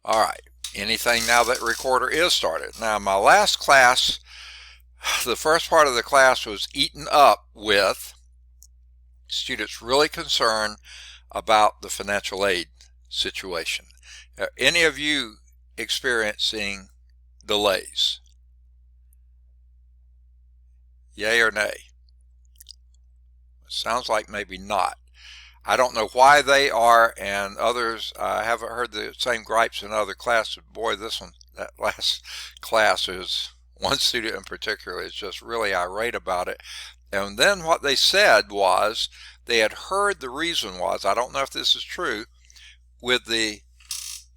All right. Anything now that recorder is started. Now, my last class, the first part of the class was eaten up with students really concerned about the financial aid situation. Are any of you experiencing delays? Yay or nay? Sounds like maybe not. I don't know why they are, and others, I haven't heard the same gripes in other classes. Boy, that last class is, one student in particular is just really irate about it. And then what they said was they had heard the reason was, I don't know if this is true, with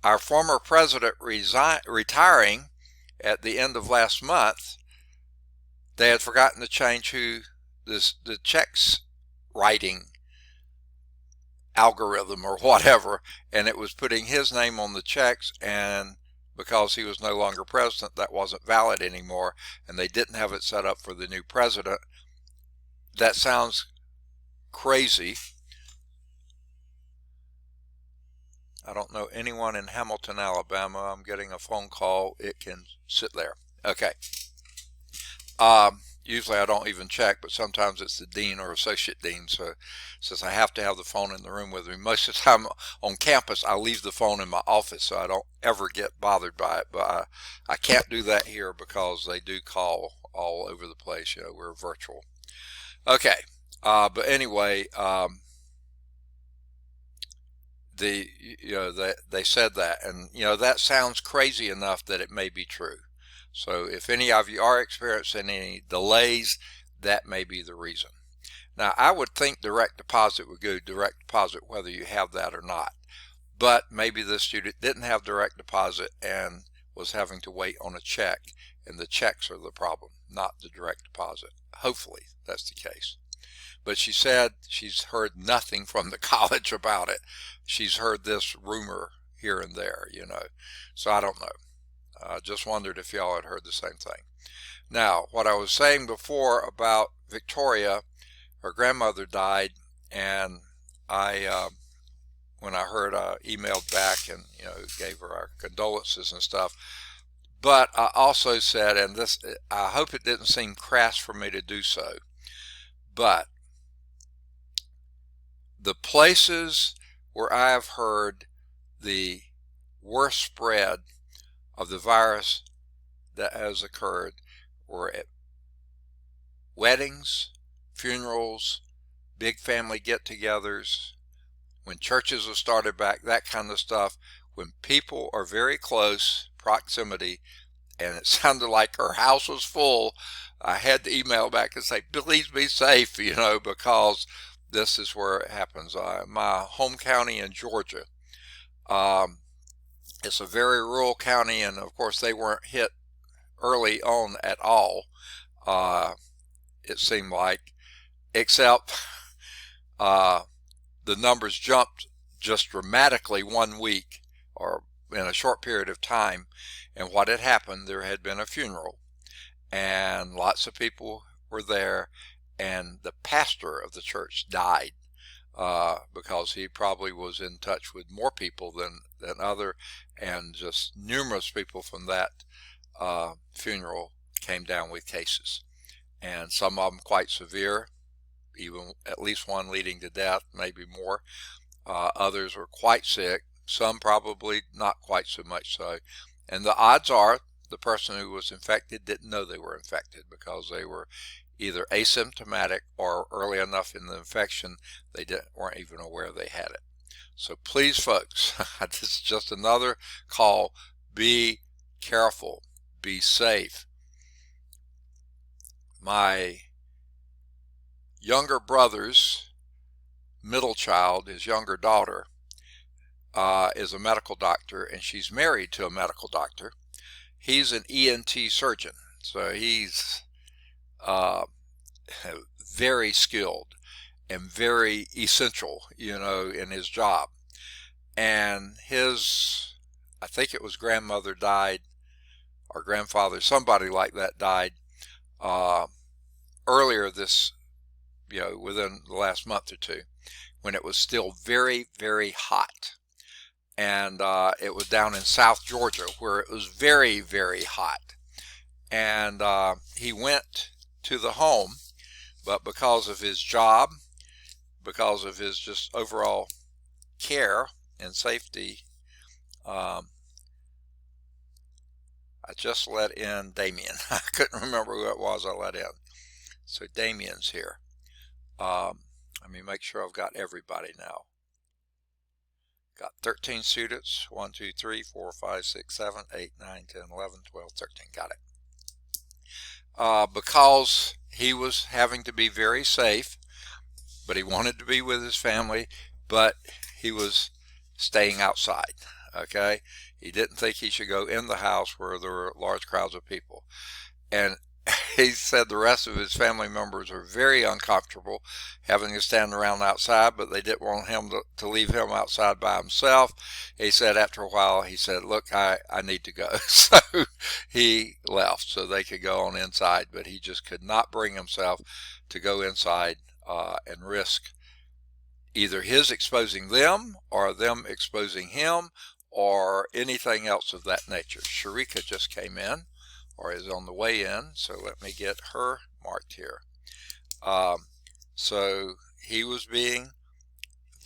our former president retiring at the end of last month, they had forgotten to change the checks writing algorithm or whatever, and it was putting his name on the checks, and because he was no longer president, that wasn't valid anymore, and they didn't have it set up for the new president. That sounds crazy. I don't know anyone in Hamilton, Alabama. I'm getting a phone call. It can sit there. Okay. Usually I don't even check, but sometimes it's the dean or associate dean. So since I have to have the phone in the room with me, most of the time on campus, I leave the phone in my office so I don't ever get bothered by it. But I can't do that here because they do call all over the place. We're virtual. Okay. But anyway, they said that, and that sounds crazy enough that it may be true. So if any of you are experiencing any delays, that may be the reason. Now, I would think direct deposit would go direct deposit whether you have that or not. But maybe the student didn't have direct deposit and was having to wait on a check, and the checks are the problem, not the direct deposit. Hopefully that's the case. But she said she's heard nothing from the college about it. She's heard this rumor here and there, So I don't know. I just wondered if y'all had heard the same thing. Now, what I was saying before about Victoria, her grandmother died, and when I heard, I emailed back and gave her our condolences and stuff. But I also said, and this, I hope it didn't seem crass for me to do so, but the places where I have heard the worst spread of the virus that has occurred were at weddings, funerals, big family get-togethers, when churches have started back, that kind of stuff. When people are very close proximity, and it sounded like her house was full, I had to email back and say, please be safe, because this is where it happens. My home county in Georgia, it's a very rural county, and of course they weren't hit early on at all, it seemed like, except the numbers jumped just dramatically 1 week or in a short period of time. And what had happened, there had been a funeral, and lots of people were there, and the pastor of the church died because he probably was in touch with more people than other, and just numerous people from that funeral came down with cases, and some of them quite severe, even at least one leading to death, maybe more. Others were quite sick, some probably not quite so much so. And the odds are the person who was infected didn't know they were infected because they were either asymptomatic or early enough in the infection they weren't even aware they had it. So please, folks, this is just another call. Be careful. Be safe. My younger brother's middle child, his younger daughter, is a medical doctor, and she's married to a medical doctor. He's an ENT surgeon, so he's very skilled and very essential, in his job. And I think it was grandmother died, or grandfather, somebody like that died earlier this, within the last month or two, when it was still very, very hot. and it was down in South Georgia where it was very, very hot. And he went to the home, but because of his job, because of his just overall care and safety, um, I just let in Damien. I couldn't remember who it was I let in. So Damien's here. Let me make sure I've got everybody now. Got 13 students. 1, 2, 3, 4, 5, 6, 7, 8, 9, 10, 11, 12, 13. Got it. Because he was having to be very safe, but he wanted to be with his family, but he was staying outside. Okay? He didn't think he should go in the house where there were large crowds of people. And he said the rest of his family members are very uncomfortable having to stand around outside, but they didn't want him to leave him outside by himself. He said after a while, he said, look, I need to go. So he left so they could go on inside, but he just could not bring himself to go inside and risk either his exposing them or them exposing him or anything else of that nature. Sharika just came in, or is on the way in, so let me get her marked here. So he was being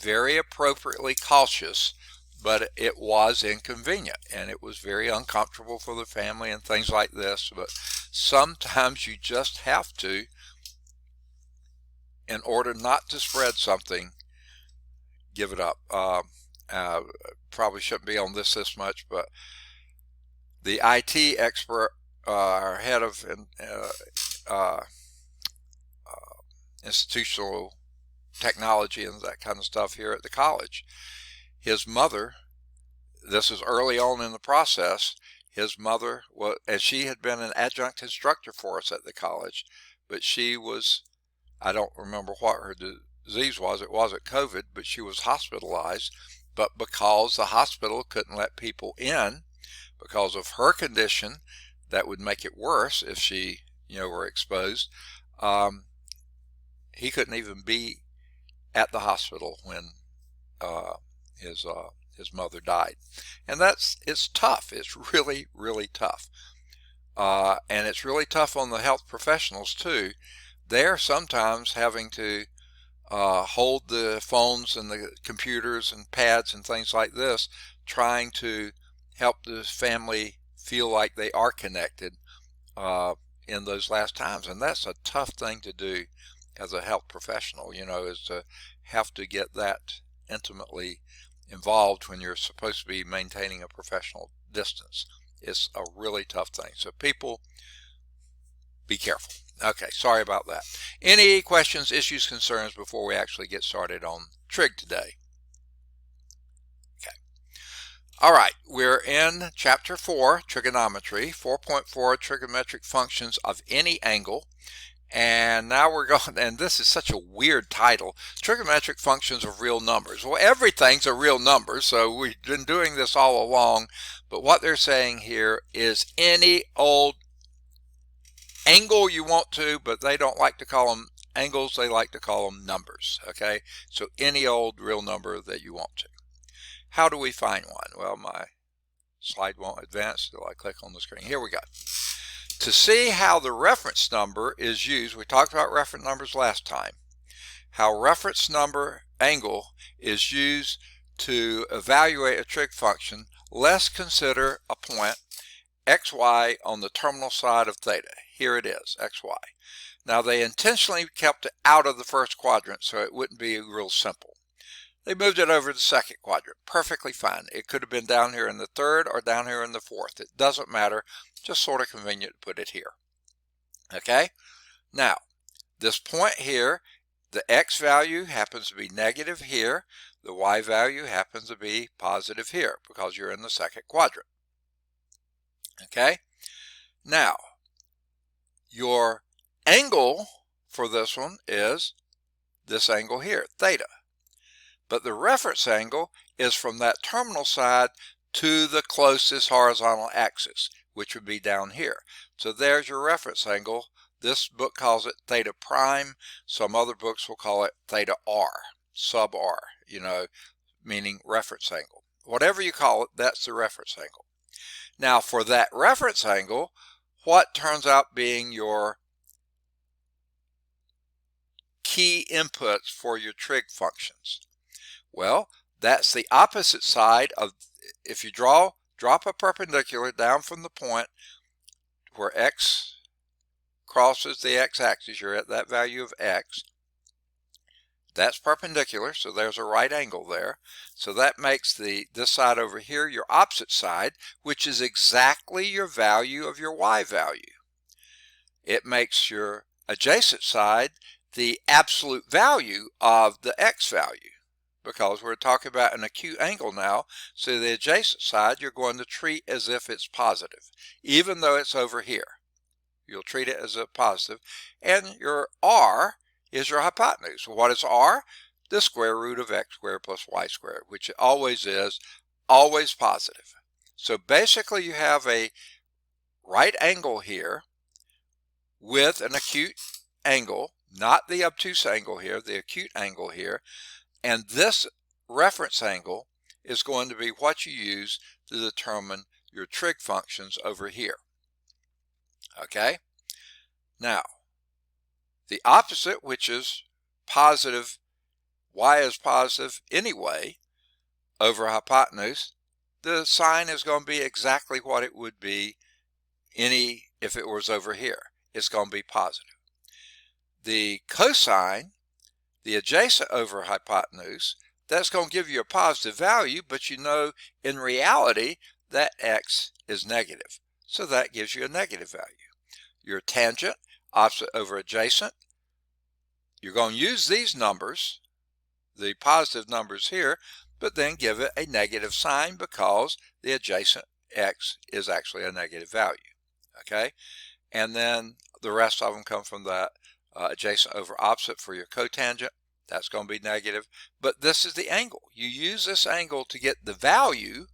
very appropriately cautious, but it was inconvenient and it was very uncomfortable for the family and things like this. But sometimes you just have to, in order not to spread something, give it up. Probably shouldn't be on this much, but the IT expert, our head of institutional technology and that kind of stuff here at the college, his mother, this is early on in the process, his mother was, and she had been an adjunct instructor for us at the college, but she was, I don't remember what her disease was. It wasn't COVID, but she was hospitalized. But because the hospital couldn't let people in because of her condition, that would make it worse if she, were exposed. He couldn't even be at the hospital when his mother died, and it's tough. It's really, really tough, and it's really tough on the health professionals too. They're sometimes having to hold the phones and the computers and pads and things like this, trying to help the family feel like they are connected in those last times. And that's a tough thing to do as a health professional, is to have to get that intimately involved when you're supposed to be maintaining a professional distance. It's a really tough thing. So people, be careful. Okay, sorry about that. Any questions, issues, concerns before we actually get started on trig today? Okay. All right, we're in chapter 4, trigonometry, 4.4, trigonometric functions of any angle. And now we're going, and this is such a weird title, trigonometric functions of real numbers. Well, everything's a real number, so we've been doing this all along, but what they're saying here is any old angle you want to, but they don't like to call them angles, they like to call them numbers. Okay, so any old real number that you want to. How do we find one? Well, my slide won't advance until I click on the screen. Here we go. To see how the reference number is used, we talked about reference numbers last time, how reference number angle is used to evaluate a trig function, let's consider a point xy on the terminal side of theta. Here it is, xy. Now they intentionally kept it out of the first quadrant so it wouldn't be real simple. They moved it over to the second quadrant. Perfectly fine. It could have been down here in the third or down here in the fourth. It doesn't matter. Just sort of convenient to put it here. Okay? Now, this point here, the x value happens to be negative here. The y value happens to be positive here because you're in the second quadrant. Okay? Now, your angle for this one is this angle here, theta. But the reference angle is from that terminal side to the closest horizontal axis, which would be down here. So there's your reference angle. This book calls it theta prime. Some other books will call it theta r, sub r, meaning reference angle. whatever you call it, that's the reference angle. Now for that reference angle, what turns out being your key inputs for your trig functions? Well, that's the opposite side of, if you drop a perpendicular down from the point where x crosses the x-axis, you're at that value of x. That's perpendicular, so there's a right angle there. So that makes this side over here your opposite side, which is exactly your value of your y value. It makes your adjacent side the absolute value of the x value, because we're talking about an acute angle now. So the adjacent side you're going to treat as if it's positive, even though it's over here. You'll treat it as a positive. And your r is your hypotenuse. What is r? The square root of x squared plus y squared, which it always is, always positive. So basically you have a right angle here with an acute angle, not the obtuse angle here, the acute angle here, and this reference angle is going to be what you use to determine your trig functions over here. Okay? Now, the opposite, which is positive, y is positive anyway, over hypotenuse, the sign is going to be exactly what it would be if it was over here. It's going to be positive. The cosine, the adjacent over hypotenuse, that's going to give you a positive value, but you know in reality that x is negative. So that gives you a negative value. Your tangent, opposite over adjacent, you're going to use these numbers, the positive numbers here, but then give it a negative sign because the adjacent x is actually a negative value. Okay? And then the rest of them come from that adjacent over opposite for your cotangent. That's going to be negative. But this is the angle. You use this angle to get the value,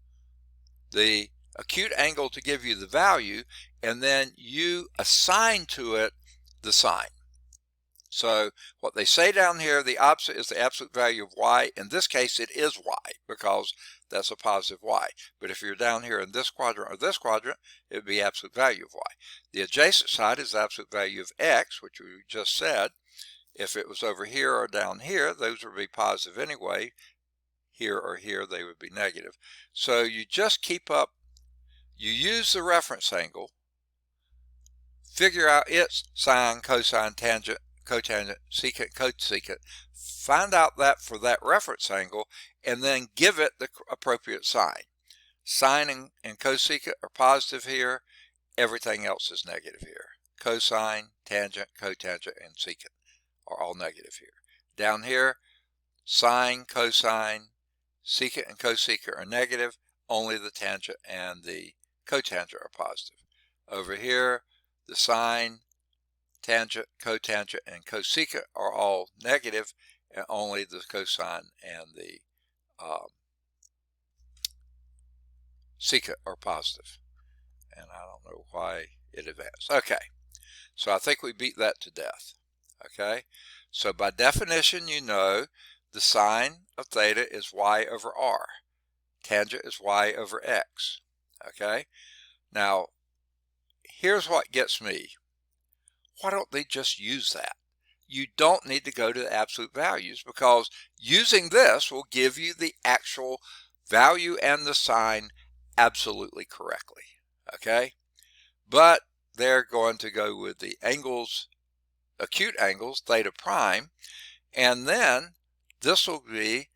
the acute angle to give you the value, and then you assign to it the sign. So what they say down here, the opposite is the absolute value of y. In this case, it is y because that's a positive y. But if you're down here in this quadrant or this quadrant, it would be absolute value of y. The adjacent side is the absolute value of x, which we just said. If it was over here or down here, those would be positive anyway. Here or here, they would be negative. So you just keep up, you use the reference angle, figure out its sine, cosine, tangent, cotangent, secant, cosecant, find out that for that reference angle, and then give it the appropriate sign. Sine and cosecant are positive here, everything else is negative here. Cosine, tangent, cotangent, and secant are all negative here. Down here, sine, cosine, secant, and cosecant are negative, only the tangent and the cotangent are positive. Over here, the sine, tangent, cotangent, and cosecant are all negative, and only the cosine and the secant are positive. And I don't know why it advanced. Okay, so I think we beat that to death. Okay, so by definition, you know the sine of theta is y over r. Tangent is y over x. Okay, now here's what gets me. Why don't they just use that? You don't need to go to the absolute values, because using this will give you the actual value and the sign absolutely correctly. Okay? But they're going to go with the angles, acute angles, theta prime, and then this will be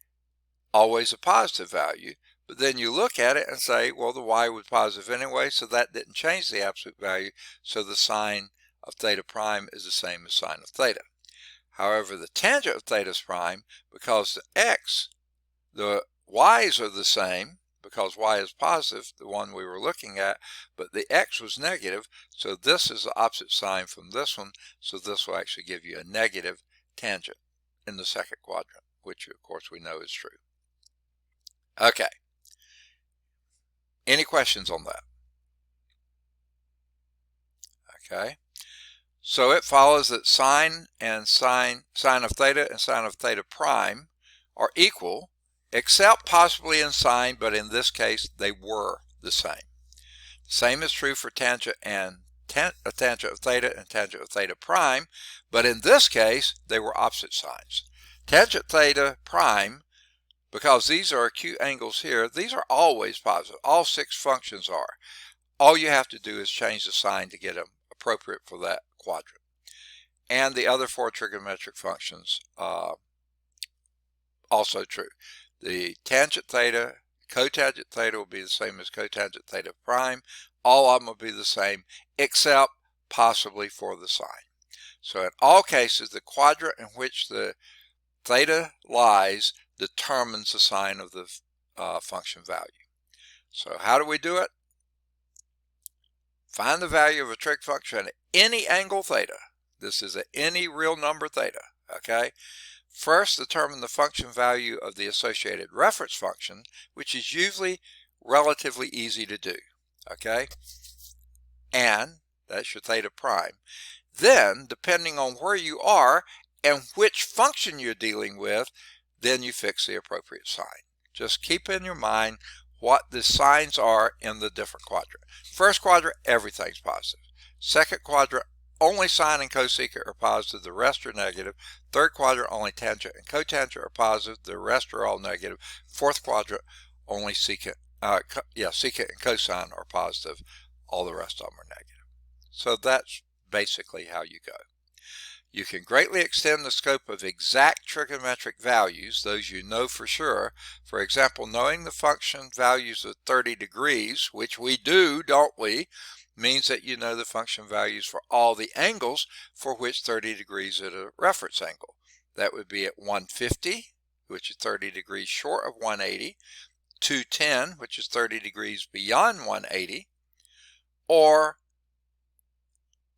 always a positive value. But then you look at it and say, well, the y was positive anyway, so that didn't change the absolute value, so the sine of theta prime is the same as sine of theta. However, the tangent of theta prime, because the y's are the same, because y is positive, the one we were looking at, but the x was negative, so this is the opposite sign from this one, so this will actually give you a negative tangent in the second quadrant, which of course we know is true. Okay. Any questions on that? Okay. So it follows that sine of theta and sine of theta prime are equal except possibly in sign, but in this case they were the same. The same is true for tangent and tangent of theta and tangent of theta prime, but in this case they were opposite signs. Tangent theta prime, because these are acute angles here, these are always positive. All 6 functions are. All you have to do is change the sign to get them appropriate for that quadrant. And the other 4 trigonometric functions also true. The tangent theta, cotangent theta will be the same as cotangent theta prime. All of them will be the same except possibly for the sign. So in all cases, the quadrant in which the theta lies determines the sign of the function value. So how do we do it? Find the value of a trig function at any angle theta. This is at any real number theta, okay? First, determine the function value of the associated reference function, which is usually relatively easy to do, okay? And that's your theta prime. Then, depending on where you are and which function you're dealing with, then you fix the appropriate sign. Just keep in your mind what the signs are in the different quadrant. First quadrant, everything's positive. Second quadrant, only sine and cosecant are positive, the rest are negative. Third quadrant, only tangent and cotangent are positive, the rest are all negative. Fourth quadrant, only secant and cosine are positive, all the rest of them are negative. So that's basically how you go. You can greatly extend the scope of exact trigonometric values, those you know for sure. For example, knowing the function values of 30 degrees, which we do, don't we, means that you know the function values for all the angles for which 30 degrees is a reference angle. That would be at 150, which is 30 degrees short of 180, 210, which is 30 degrees beyond 180, or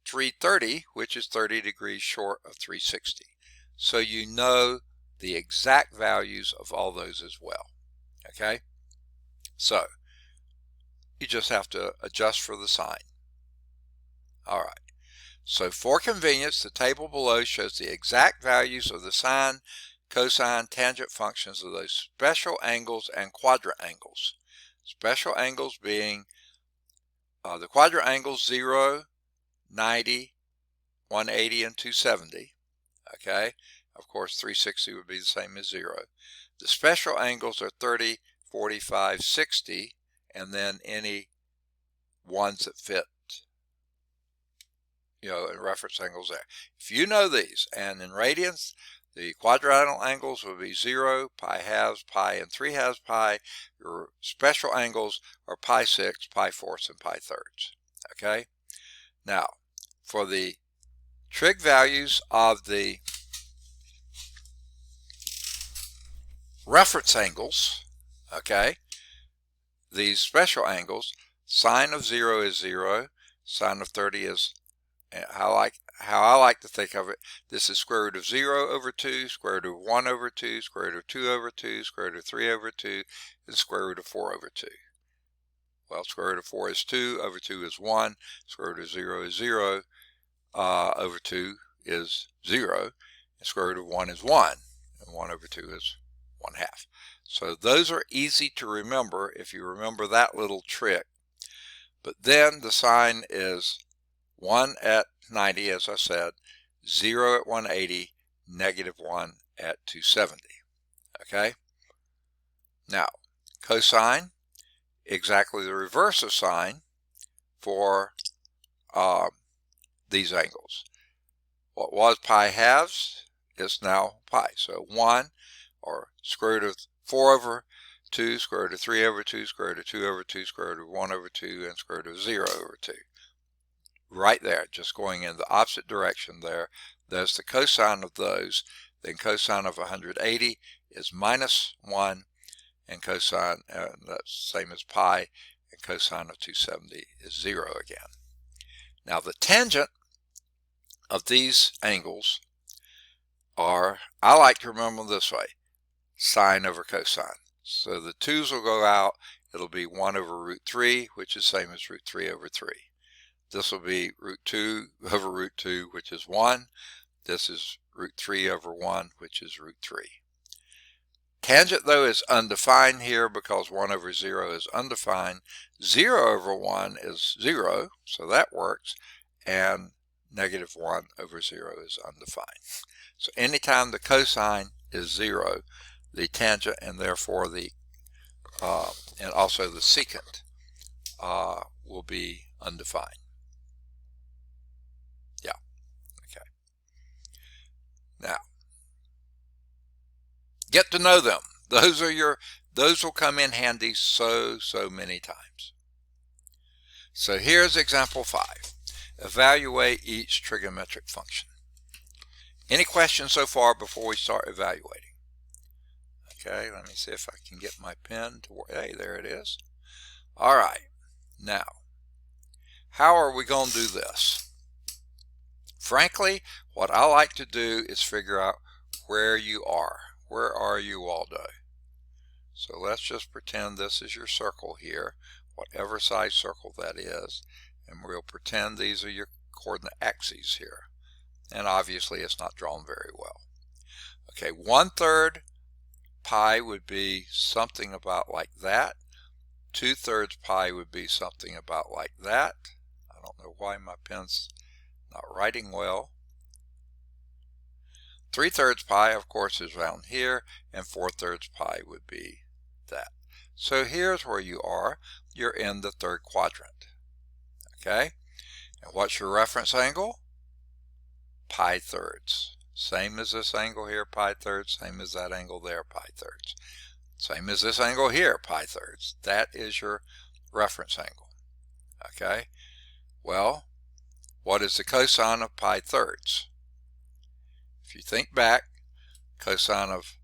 330, which is 30 degrees short of 360. So you know the exact values of all those as well. Okay? So you just have to adjust for the sign. All right. So for convenience, the table below shows the exact values of the sine, cosine, tangent functions of those special angles and quadrant angles. Special angles being the quadrant angles 0, 90, 180, and 270. Okay, of course 360 would be the same as 0. The special angles are 30, 45, 60, and then any ones that fit, in reference angles there. If you know these, and in radians, the quadrantal angles will be 0, pi halves, pi, and 3 halves pi. Your special angles are pi 6, pi fourths, and pi thirds. Okay, now for the trig values of the reference angles, okay, these special angles, sine of 0 is 0, sine of 30 is, how I like to think of it, this is square root of 0 over 2, square root of 1 over 2, square root of 2 over 2, square root of 3 over 2, and square root of 4 over 2. Well, square root of 4 is 2, over 2 is 1, square root of 0 is 0, over 2 is 0, and square root of 1 is 1, and 1 over 2 is 1/2. So those are easy to remember if you remember that little trick. But then the sign is 1 at 90, as I said, 0 at 180, negative 1 at 270. Okay? Now, cosine, exactly the reverse of sine for these angles. What was pi halves is now pi. So 1, or square root of 4 over 2, square root of 3 over 2, square root of 2 over 2, square root of 1 over 2, and square root of 0 over 2. Right there, just going in the opposite direction there. There's the cosine of those. Then cosine of 180 is minus 1, and cosine, that's the same as pi, and cosine of 270 is 0 again. Now the tangent of these angles are, I like to remember them this way, sine over cosine. So the 2's will go out, it'll be 1 over root 3, which is the same as root 3 over 3. This will be root 2 over root 2, which is 1. This is root 3 over 1, which is root 3. Tangent, though, is undefined here because 1 over 0 is undefined. 0 over 1 is 0, so that works. And negative 1 over 0 is undefined. So anytime the cosine is 0, the tangent and therefore the and also the secant will be undefined. Yeah. Okay. Now, get to know them. Those will come in handy so many times. So here's example 5. Evaluate each trigonometric function. Any questions so far before we start evaluating? Okay, let me see if I can get my pen to work. Hey, there it is. All right. Now, how are we going to do this? Frankly, what I like to do is figure out where you are. Where are you, Waldo? So let's just pretend this is your circle here, whatever size circle that is, and we'll pretend these are your coordinate axes here. And obviously it's not drawn very well. Okay, 1/3 pi would be something about like that. 2/3 pi would be something about like that. I don't know why my pen's not writing well. 3/3 pi, of course, is around here, and 4/3 pi would be that. So here's where you are. You're in the third quadrant. Okay? And what's your reference angle? Pi thirds. Same as this angle here, pi thirds. Same as that angle there, pi thirds. Same as this angle here, pi thirds. That is your reference angle. Okay? Well, what is the cosine of pi thirds? If you think back, cosine of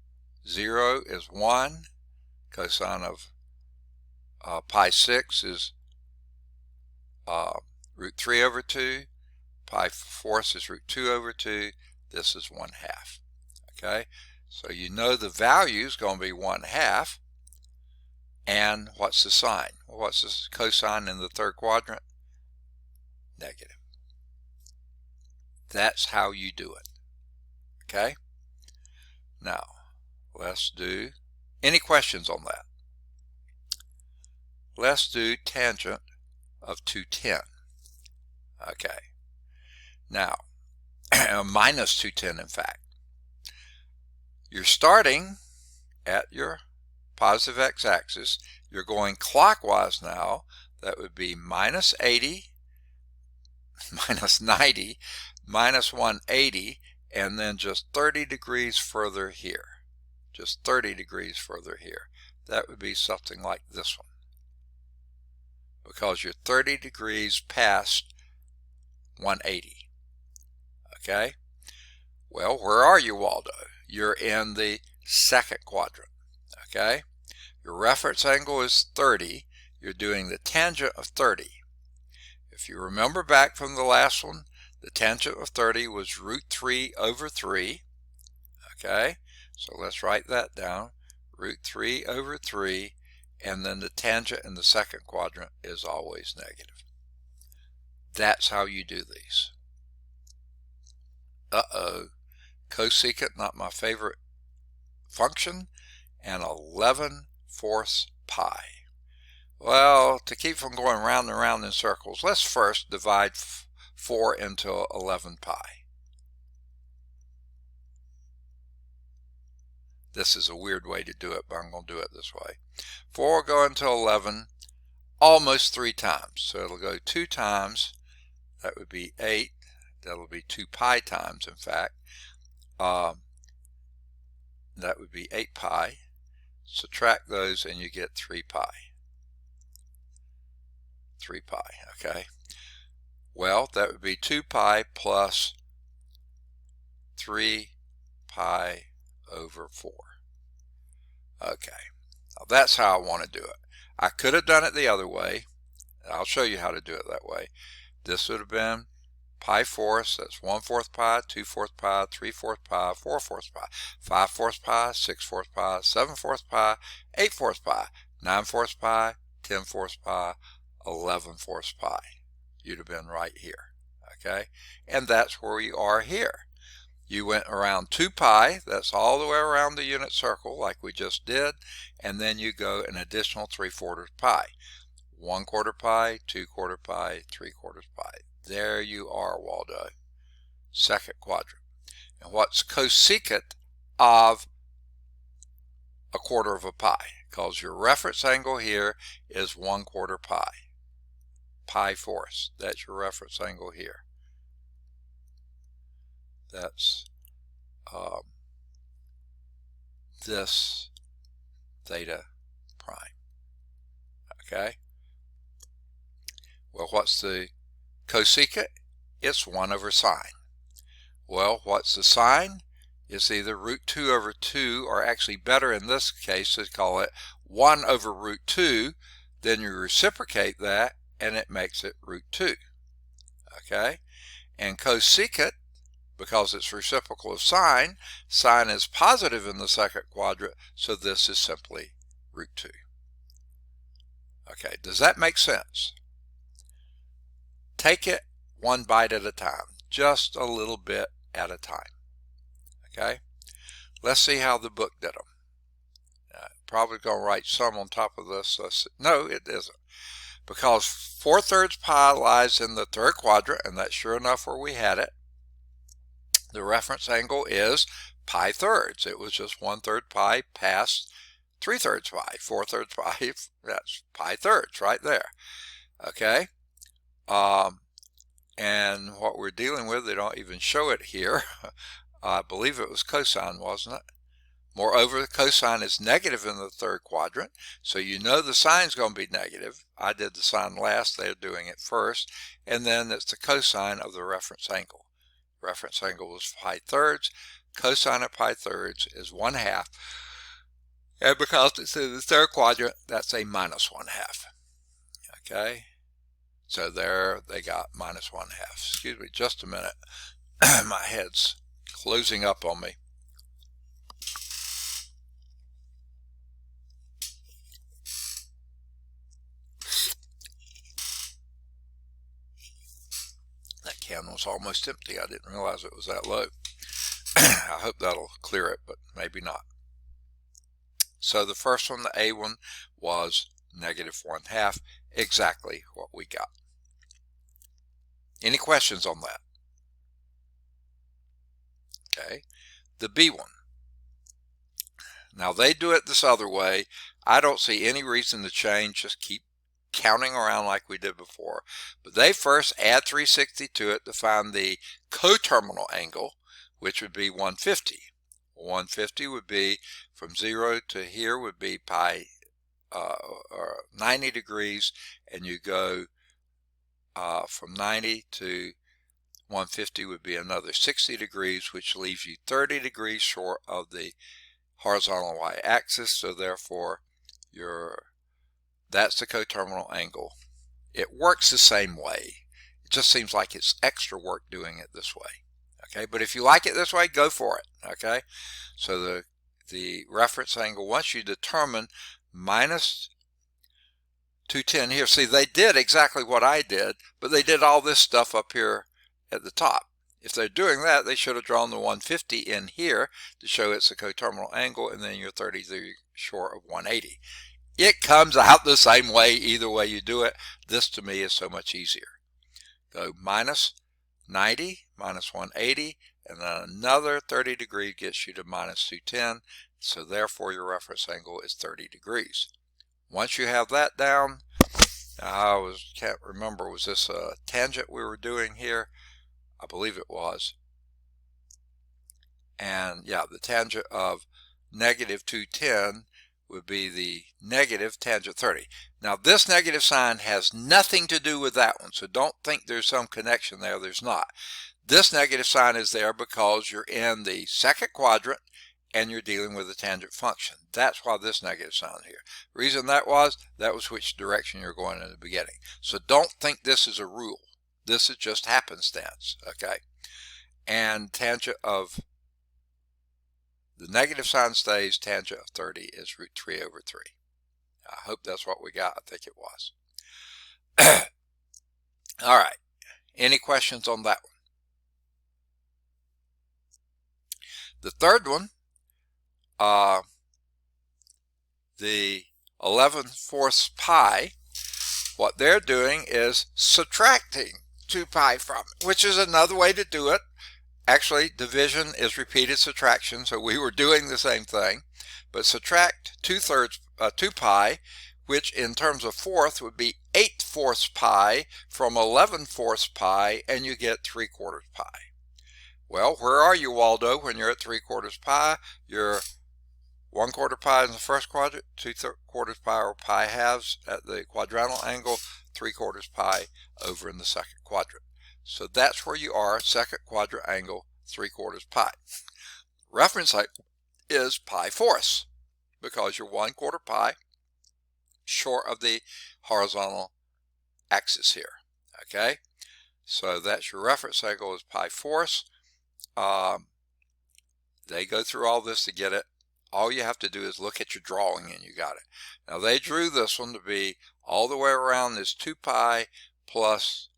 0 is 1. Cosine of pi 6 is root 3 over 2. Pi fourths is root 2 over 2. This is 1/2. Okay? So you know the value is going to be 1/2. And what's the sign? Well, what's the cosine in the third quadrant? Negative. That's how you do it. Okay? Now, let's do, any questions on that? Let's do tangent of 210. Okay. Now, minus 210 in fact. You're starting at your positive x-axis. You're going clockwise now. That would be minus 80, minus 90, minus 180, and then just 30 degrees further here. Just 30 degrees further here. That would be something like this one. Because you're 30 degrees past 180. Okay? Well, where are you, Waldo? You're in the second quadrant. Okay? Your reference angle is 30. You're doing the tangent of 30. If you remember back from the last one, the tangent of 30 was root 3 over 3. Okay? So let's write that down. Root 3 over 3. And then the tangent in the second quadrant is always negative. That's how you do these. Cosecant, not my favorite function, and 11/4 pi. Well, to keep from going round and round in circles, let's first divide 4 into 11 pi. This is a weird way to do it, but I'm going to do it this way. 4 will go into 11 almost 3 times. So it'll go 2 times. That would be 8. That'll be 2 pi times, in fact. That would be 8 pi. Subtract those and you get 3 pi. 3 pi, okay? Well, that would be 2 pi plus 3 pi over 4. Okay, now that's how I want to do it. I could have done it the other way. I'll show you how to do it that way. This would have been pi fourths, that's 1/4 pi, 2/4 pi, 3/4 pi, 4/4 pi, 5/4 pi, 6/4 pi, 7/4 pi, 8/4 pi, 9/4 pi, 10/4 pi, 11/4 pi. You'd have been right here, okay? And that's where you are here. You went around 2 pi, that's all the way around the unit circle like we just did, and then you go an additional 3/4 pi. 1/4 pi, 2/4 pi, 3/4 pi. There you are, Waldo. Second quadrant. And what's cosecant of 1/4 of a pi? Because your reference angle here is 1/4 pi. Pi fourths. That's your reference angle here. That's this theta prime. Okay? Well, what's the cosecant? It's 1 over sine. Well, what's the sine? It's either root 2 over 2, or actually better in this case to call it 1 over root 2. Then you reciprocate that, and it makes it root 2. Okay? And cosecant, because it's reciprocal of sine, sine is positive in the second quadrant, so this is simply root 2. Okay, does that make sense? Take it one bite at a time, just a little bit at a time. Okay, let's see how the book did them. Probably going to write some on top of this. No, it isn't. Because 4/3 pi lies in the third quadrant, and that's sure enough where we had it. The reference angle is pi thirds. It was just 1/3 pi past 3/3 pi. 4/3 pi, that's pi thirds right there. Okay. And what we're dealing with, they don't even show it here. I believe it was cosine, wasn't it? Moreover, the cosine is negative in the third quadrant, so you know the sine's going to be negative. I did the sine last, they're doing it first, and then it's the cosine of the reference angle. Reference angle was pi thirds. Cosine of pi thirds is 1/2, and because it's in the third quadrant, that's a minus 1/2. Okay, so there they got minus 1/2. Excuse me, just a minute. My head's closing up on me. That can was almost empty. I didn't realize it was that low. I hope that'll clear it, but maybe not. So the first one, the A one, was negative 1/2, exactly what we got. Any questions on that? Okay, the B one. Now they do it this other way. I don't see any reason to change. Just keep counting around like we did before. But they first add 360 to it to find the coterminal angle, which would be 150. 150 would be from 0 to here would be pi 90 degrees, and you go from 90 to 150 would be another 60 degrees, which leaves you 30 degrees short of the horizontal y-axis. So therefore that's the coterminal angle. It works the same way. It just seems like it's extra work doing it this way. Okay, but if you like it this way, go for it. Okay, so the reference angle, once you determine minus 210 here, see they did exactly what I did, but they did all this stuff up here at the top. If they're doing that, they should have drawn the 150 in here to show it's a coterminal angle, and then you're 30 degrees short of 180. It comes out the same way either way you do it. This to me is so much easier. Go minus 90, minus 180, and then another 30 degree gets you to minus 210. So therefore your reference angle is 30 degrees. Once you have that down, I can't remember, was this a tangent we were doing here? I believe it was. And yeah, the tangent of negative 210 would be the negative tangent 30. Now this negative sign has nothing to do with that one, so don't think there's some connection there. There's not. This negative sign is there because you're in the second quadrant and you're dealing with a tangent function. That's why this negative sign is here. The reason that was which direction you're going in the beginning. So don't think this is a rule. This is just happenstance, okay? And tangent of the negative sign stays, tangent of 30 is root 3 over 3. I hope that's what we got. I think it was. All right. Any questions on that one? The third one, the 11/4 pi, what they're doing is subtracting 2 pi from it, which is another way to do it. Actually, division is repeated subtraction, so we were doing the same thing. But subtract 2 pi, which in terms of fourth would be 8/4 pi from 11/4 pi, and you get 3/4 pi. Well, where are you, Waldo, when you're at 3/4 pi? You're 1/4 pi in the first quadrant, 2/4 pi or pi halves at the quadrantal angle, 3/4 pi over in the second quadrant. So that's where you are, second quadrant angle, 3/4 pi. Reference is pi fourths, because you're 1/4 pi short of the horizontal axis here. Okay, so that's your reference angle is pi fourths. They go through all this to get it. All you have to do is look at your drawing and you got it. Now they drew this one to be all the way around this 2 pi plus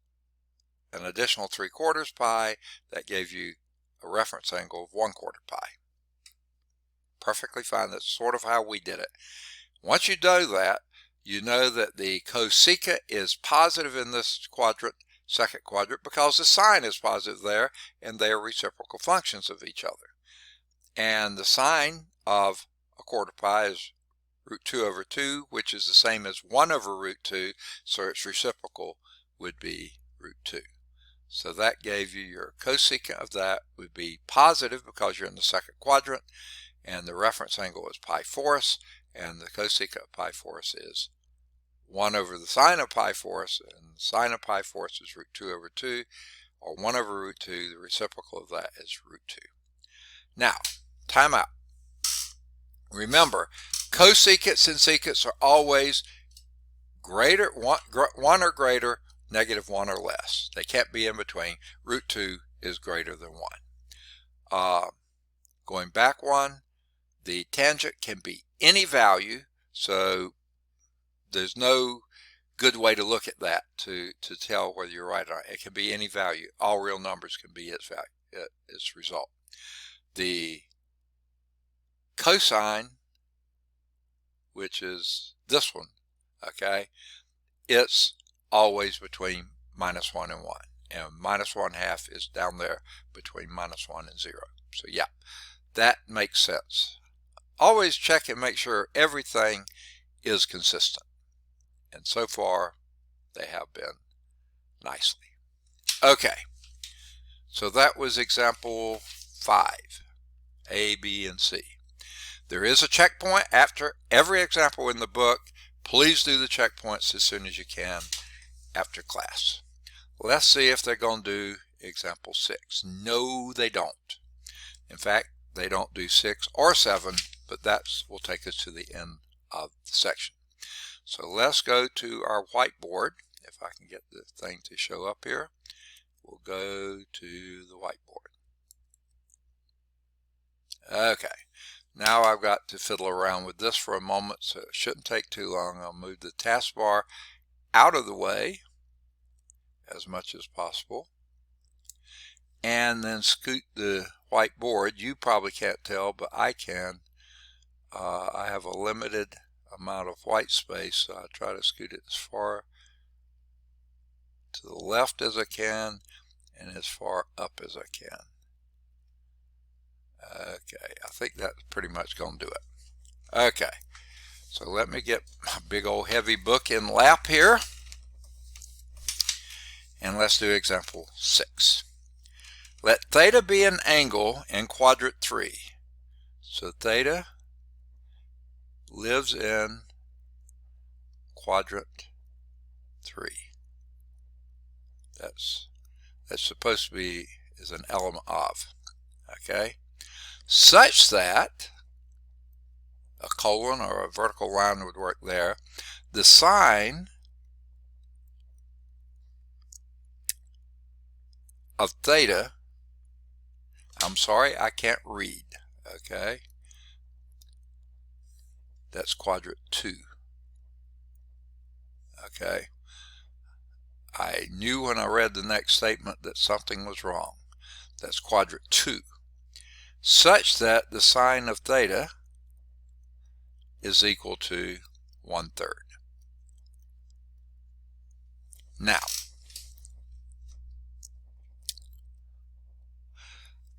an additional 3/4 pi. That gave you a reference angle of 1/4 pi. Perfectly fine. That's sort of how we did it. Once you do that, you know that the cosecant is positive in this quadrant, second quadrant, because the sine is positive there, and they are reciprocal functions of each other. And the sine of 1/4 pi is √2/2, which is the same as 1/√2, so its reciprocal would be √2. So that gave you your cosecant of that would be positive because you're in the second quadrant, and the reference angle is pi fourths, and the cosecant of pi fourths is 1 over the sine of pi fourths, and the sine of pi fourths is √2/2, or 1/√2. The reciprocal of that is √2. Now, time out. Remember, cosecants and secants are always greater, 1 or greater, -1 or less. They can't be in between. √2 is greater than 1. Going back one, the tangent can be any value, so there's no good way to look at that to tell whether you're right or not. It can be any value. All real numbers can be its value, its result. The cosine, which is this one, okay, it's always between -1 and 1, and -1/2 is down there between -1 and 0. So yeah, that makes sense. Always check and make sure everything is consistent, and so far they have been nicely. Okay, so that was example 5, A, B, and C. There is a checkpoint after every example in the book. Please do the checkpoints as soon as you can after class. Let's see if they're going to do example 6. No, they don't. In fact, they don't do 6 or 7, but that will take us to the end of the section. So let's go to our whiteboard. If I can get the thing to show up here, we'll go to the whiteboard. Okay, now I've got to fiddle around with this for a moment, so it shouldn't take too long. I'll move the taskbar out of the way as much as possible, and then scoot the whiteboard. You probably can't tell, but I can. I have a limited amount of white space, so I try to scoot it as far to the left as I can and as far up as I can. Okay, I think that's pretty much going to do it. Okay, so let me get my big old heavy book in lap here, and let's do example 6. Let theta be an angle in quadrant 3. So theta lives in quadrant 3. That's supposed to be is an element of. Okay, such that a colon or a vertical line would work there. The sine of theta, I'm sorry, I can't read. Okay, that's quadrant 2. Okay, I knew when I read the next statement that something was wrong. That's quadrant 2. such that the sine of theta is equal to 1/3. Now,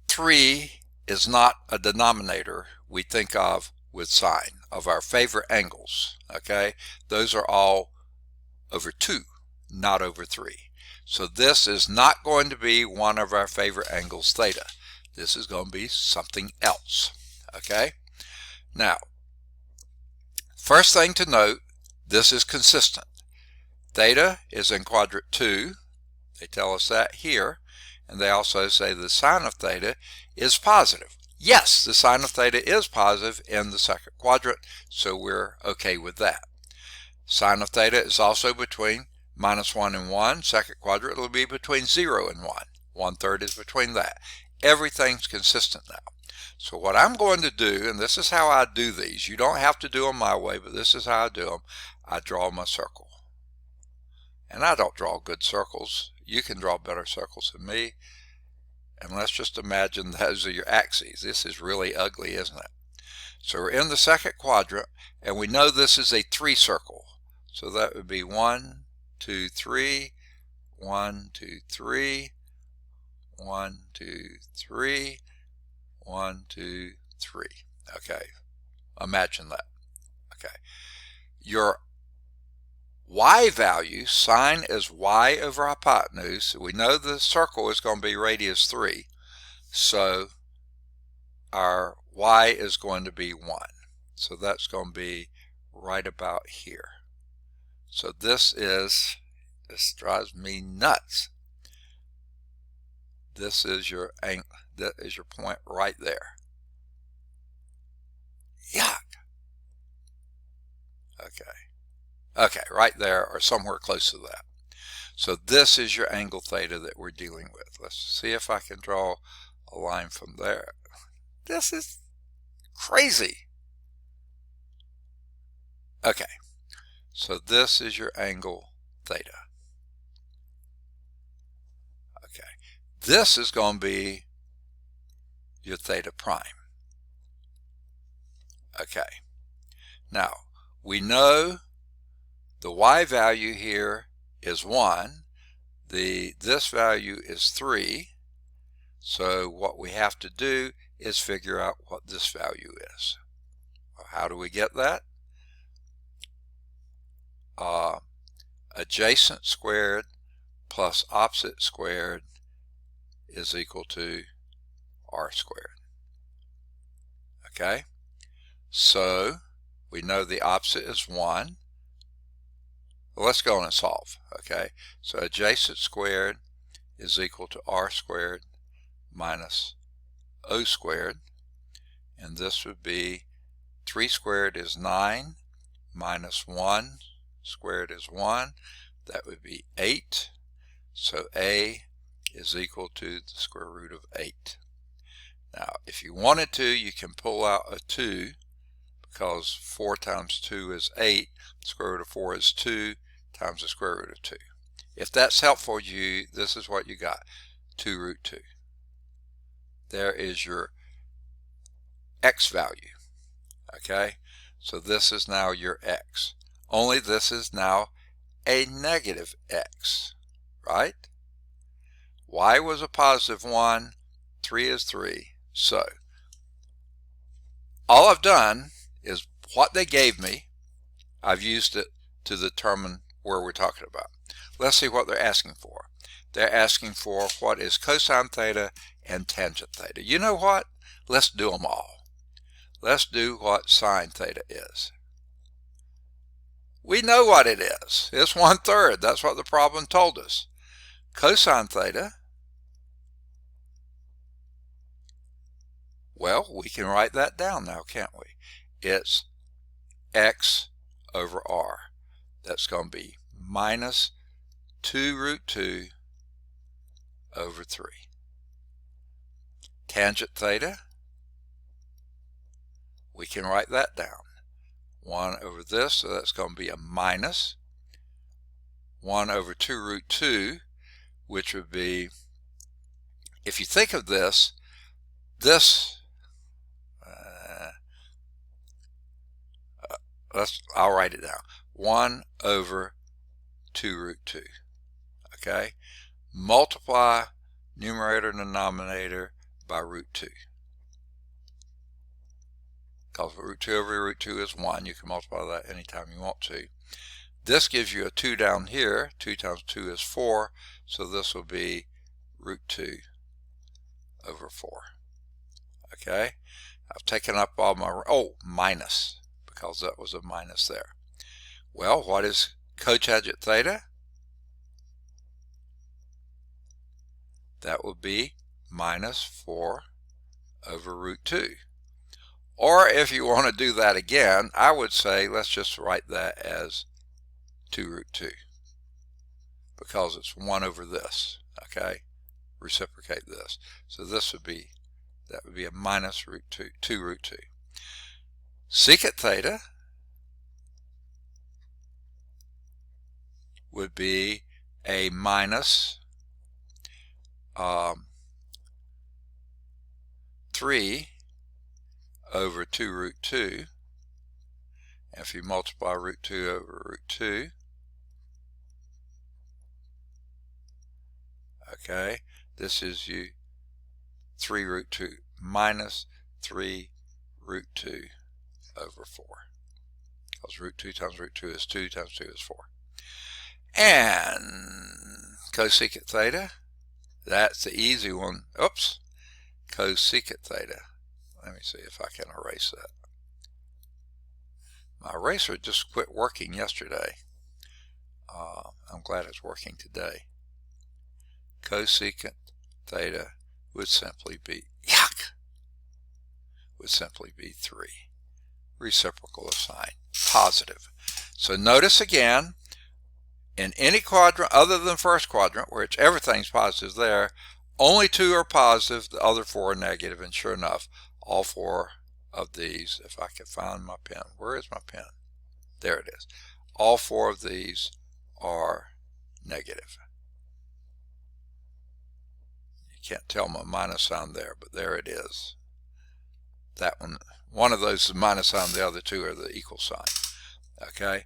3 is not a denominator we think of with sine of our favorite angles. Okay, those are all over 2, not over 3. So this is not going to be one of our favorite angles, theta. This is going to be something else. Okay, now first thing to note, this is consistent. Theta is in quadrant 2. They tell us that here. And they also say the sine of theta is positive. Yes, the sine of theta is positive in the second quadrant, so we're okay with that. Sine of theta is also between -1 and 1. Second quadrant will be between 0 and 1. 1/3 is between that. Everything's consistent now. So what I'm going to do, and this is how I do these. You don't have to do them my way, but this is how I do them. I draw my circle. And I don't draw good circles. You can draw better circles than me. And let's just imagine those are your axes. This is really ugly, isn't it? So we're in the second quadrant, and we know this is a 3 circle. So that would be 1, 2, 3, 1, 2, 3, 1, 2, 3, 1, 2, 3. Okay, imagine that. Okay, your y value, sine is y over hypotenuse. We know the circle is going to be radius 3, so our y is going to be 1. So that's going to be right about here. So this drives me nuts. This is your angle, that is your point right there. Yuck. Okay, right there or somewhere close to that. So this is your angle theta that we're dealing with. Let's see if I can draw a line from there. This is crazy. Okay, so this is your angle theta. Okay, this is going to be your theta prime. Okay, now we know the y value here is 1. This value is 3. So what we have to do is figure out what this value is. How do we get that? Adjacent squared plus opposite squared is equal to r squared. Okay, so we know the opposite is 1. Well, let's go on and solve. Okay, so adjacent squared is equal to r squared minus o squared, and this would be 3 squared is 9 minus 1 squared is 1. That would be 8. So a is equal to the square root of 8. Now if you wanted to, you can pull out a 2, because 4 times 2 is 8. The square root of 4 is 2 times the square root of 2. If that's helpful to you, this is what you got. 2 root 2. There is your x value. Okay, so this is now your x. Only this is now a negative x, right? Y was a positive 1, 3 is 3. So all I've done is what they gave me, I've used it to determine where we're talking about. Let's see what they're asking for. They're asking for what is cosine theta and tangent theta. You know what? Let's do them all. Let's do what sine theta is. We know what it is. It's 1/3. That's what the problem told us. Cosine theta, well, we can write that down now, can't we? It's x over r. That's going to be minus 2 root 2 over 3. Tangent theta, we can write that down. 1 over this, so that's going to be a minus 1 over 2 root 2, which would be, if you think of this, this I'll write it down. 1 over 2 root 2. Okay? Multiply numerator and denominator by root 2. Because root 2 over root 2 is 1. You can multiply that anytime you want to. This gives you a 2 down here. 2 times 2 is 4. So this will be root 2 over 4. Okay? I've taken up all my, minus, because that was a minus there. Well, what is cotangent theta? That would be minus 4 over root 2. Or if you want to do that again, I would say let's just write that as 2 root 2, because it's 1 over this. Okay? Reciprocate this. So this would be, that would be a minus root 2, 2 root 2. Secant theta would be a minus 3 over 2 root 2. And if you multiply root 2 over root 2, okay, this is 3 root 2 minus 3 root 2 over 4. Because root 2 times root 2 is 2 times 2 is 4. And cosecant theta, that's the easy one. Oops. Cosecant theta. Let me see if I can erase that. My eraser just quit working yesterday. I'm glad it's working today. Cosecant theta would simply be, would simply be 3. Reciprocal of sign, positive. So notice again, in any quadrant other than first quadrant, where everything's positive there, only 2 are positive, the other 4 are negative, and sure enough, all 4 of these, if I can find my pen, where is my pen? There it is. All 4 of these are negative. You can't tell my minus sign there, but there it is. That one of those is minus sign, the other 2 are the equal sign. Okay?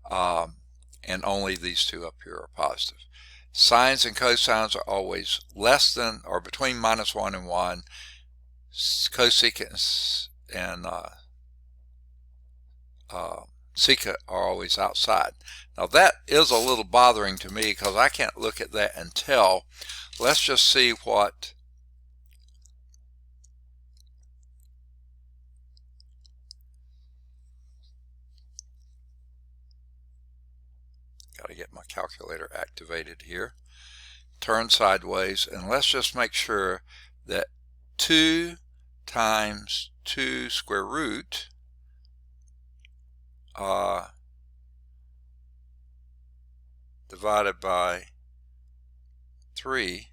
And only these 2 up here are positive. Sines and cosines are always less than or between minus 1 and 1. Cosecant and secant are always outside. Now that is a little bothering to me because I can't look at that and tell. Let's just see what got to get my calculator activated here. Turn sideways, and let's just make sure that 2 times 2 square root divided by 3,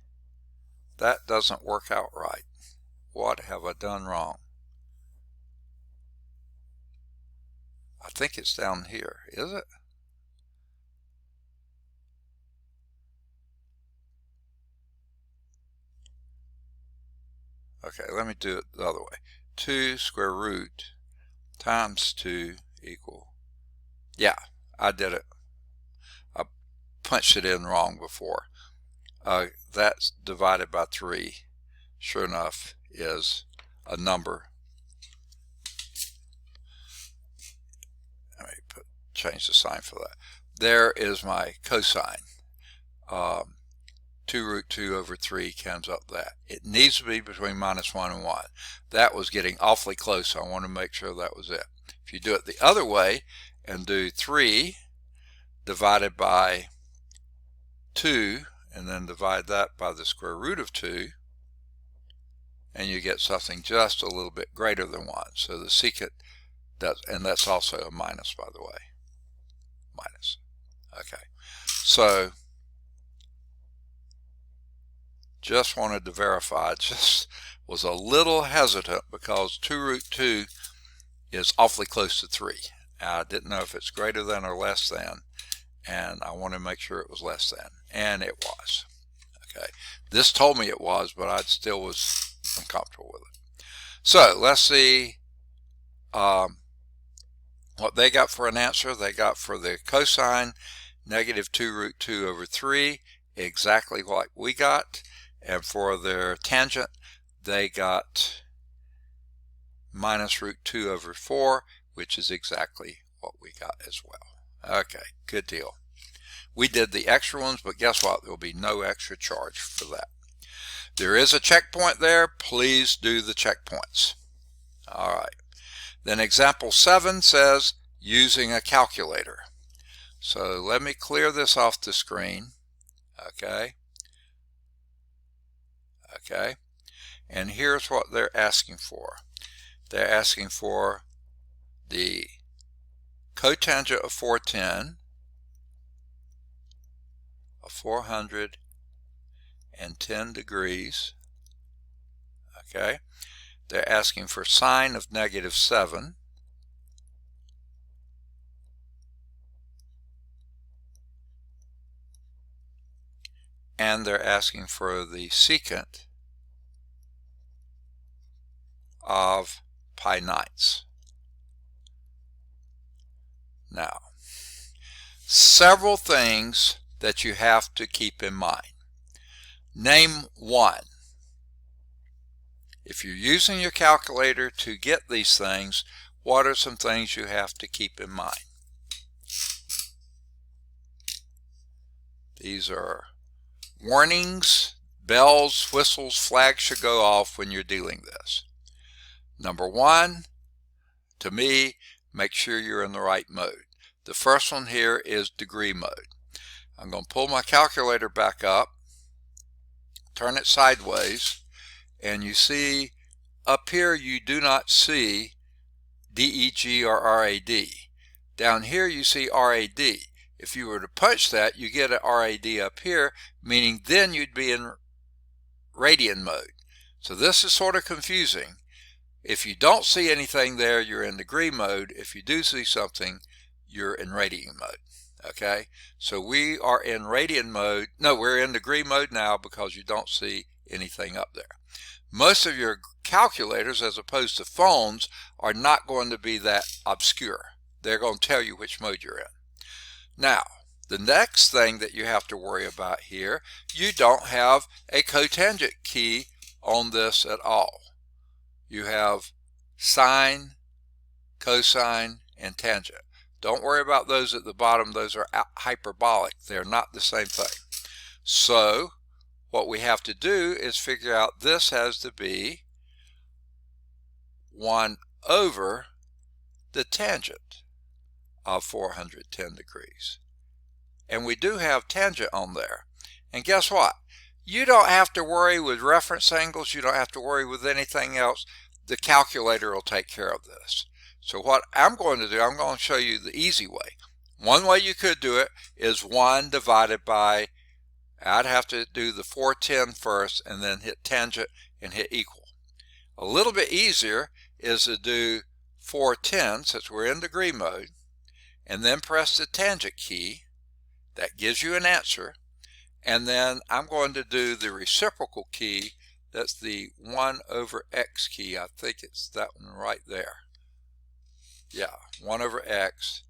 that doesn't work out right. What have I done wrong? I think it's down here, is it? Okay, let me do it the other way. 2 square root times 2 equal, yeah, I did it. I punched it in wrong before. That's divided by 3, sure enough, is a number. Let me change the sign for that. There is my cosine. 2 root 2 over 3 comes up that. It needs to be between minus 1 and 1. That was getting awfully close, so I want to make sure that was it. If you do it the other way and do 3 divided by 2 and then divide that by the square root of 2, and you get something just a little bit greater than 1. So the secant does, and that's also a minus, by the way. Minus. Okay. So just wanted to verify. Just was a little hesitant because 2 root 2 is awfully close to 3. I didn't know if it's greater than or less than, and I wanted to make sure it was less than, and it was. Okay, this told me it was, but I still was uncomfortable with it. So let's see what they got for an answer, they got for the cosine negative 2 root 2 over 3, exactly what we got. And for their tangent, they got minus root 2 over 4, which is exactly what we got as well. Okay, good deal. We did the extra ones, but guess what? There will be no extra charge for that. There is a checkpoint there. Please do the checkpoints. All right. Then example 7 says using a calculator. So let me clear this off the screen. Okay. Okay. And here's what they're asking for. They're asking for the cotangent of 410 of 410 degrees. Okay. They're asking for sine of negative 7. And they're asking for the secant of pi ninths. Now, several things that you have to keep in mind. Name one. If you're using your calculator to get these things, what are some things you have to keep in mind? These are warnings, bells, whistles, flags should go off when you're dealing this. Number one, to me, make sure you're in the right mode. The first one here is degree mode. I'm going to pull my calculator back up, turn it sideways, and you see up here you do not see DEG or RAD. Down here you see RAD. If you were to punch that, you get an RAD up here, meaning then you'd be in radian mode. So this is sort of confusing. If you don't see anything there, you're in degree mode. If you do see something, you're in radian mode. Okay, so we are in radian mode. No, we're in degree mode now because you don't see anything up there. Most of your calculators, as opposed to phones, are not going to be that obscure. They're going to tell you which mode you're in. Now, the next thing that you have to worry about here, you don't have a cotangent key on this at all. You have sine, cosine, and tangent. Don't worry about those at the bottom. Those are hyperbolic. They're not the same thing. So what we have to do is figure out this has to be 1 over the tangent of 410 degrees. And we do have tangent on there. And guess what? You don't have to worry with reference angles. You don't have to worry with anything else. The calculator will take care of this. So what I'm going to do, I'm going to show you the easy way. One way you could do it is 1 divided by, I'd have to do the 410 first and then hit tangent and hit equal. A little bit easier is to do 410, since we're in degree mode, and then press the tangent key. That gives you an answer. And then I'm going to do the reciprocal key. That's the 1 over x key. I think it's that one right there. Yeah, 1 over x,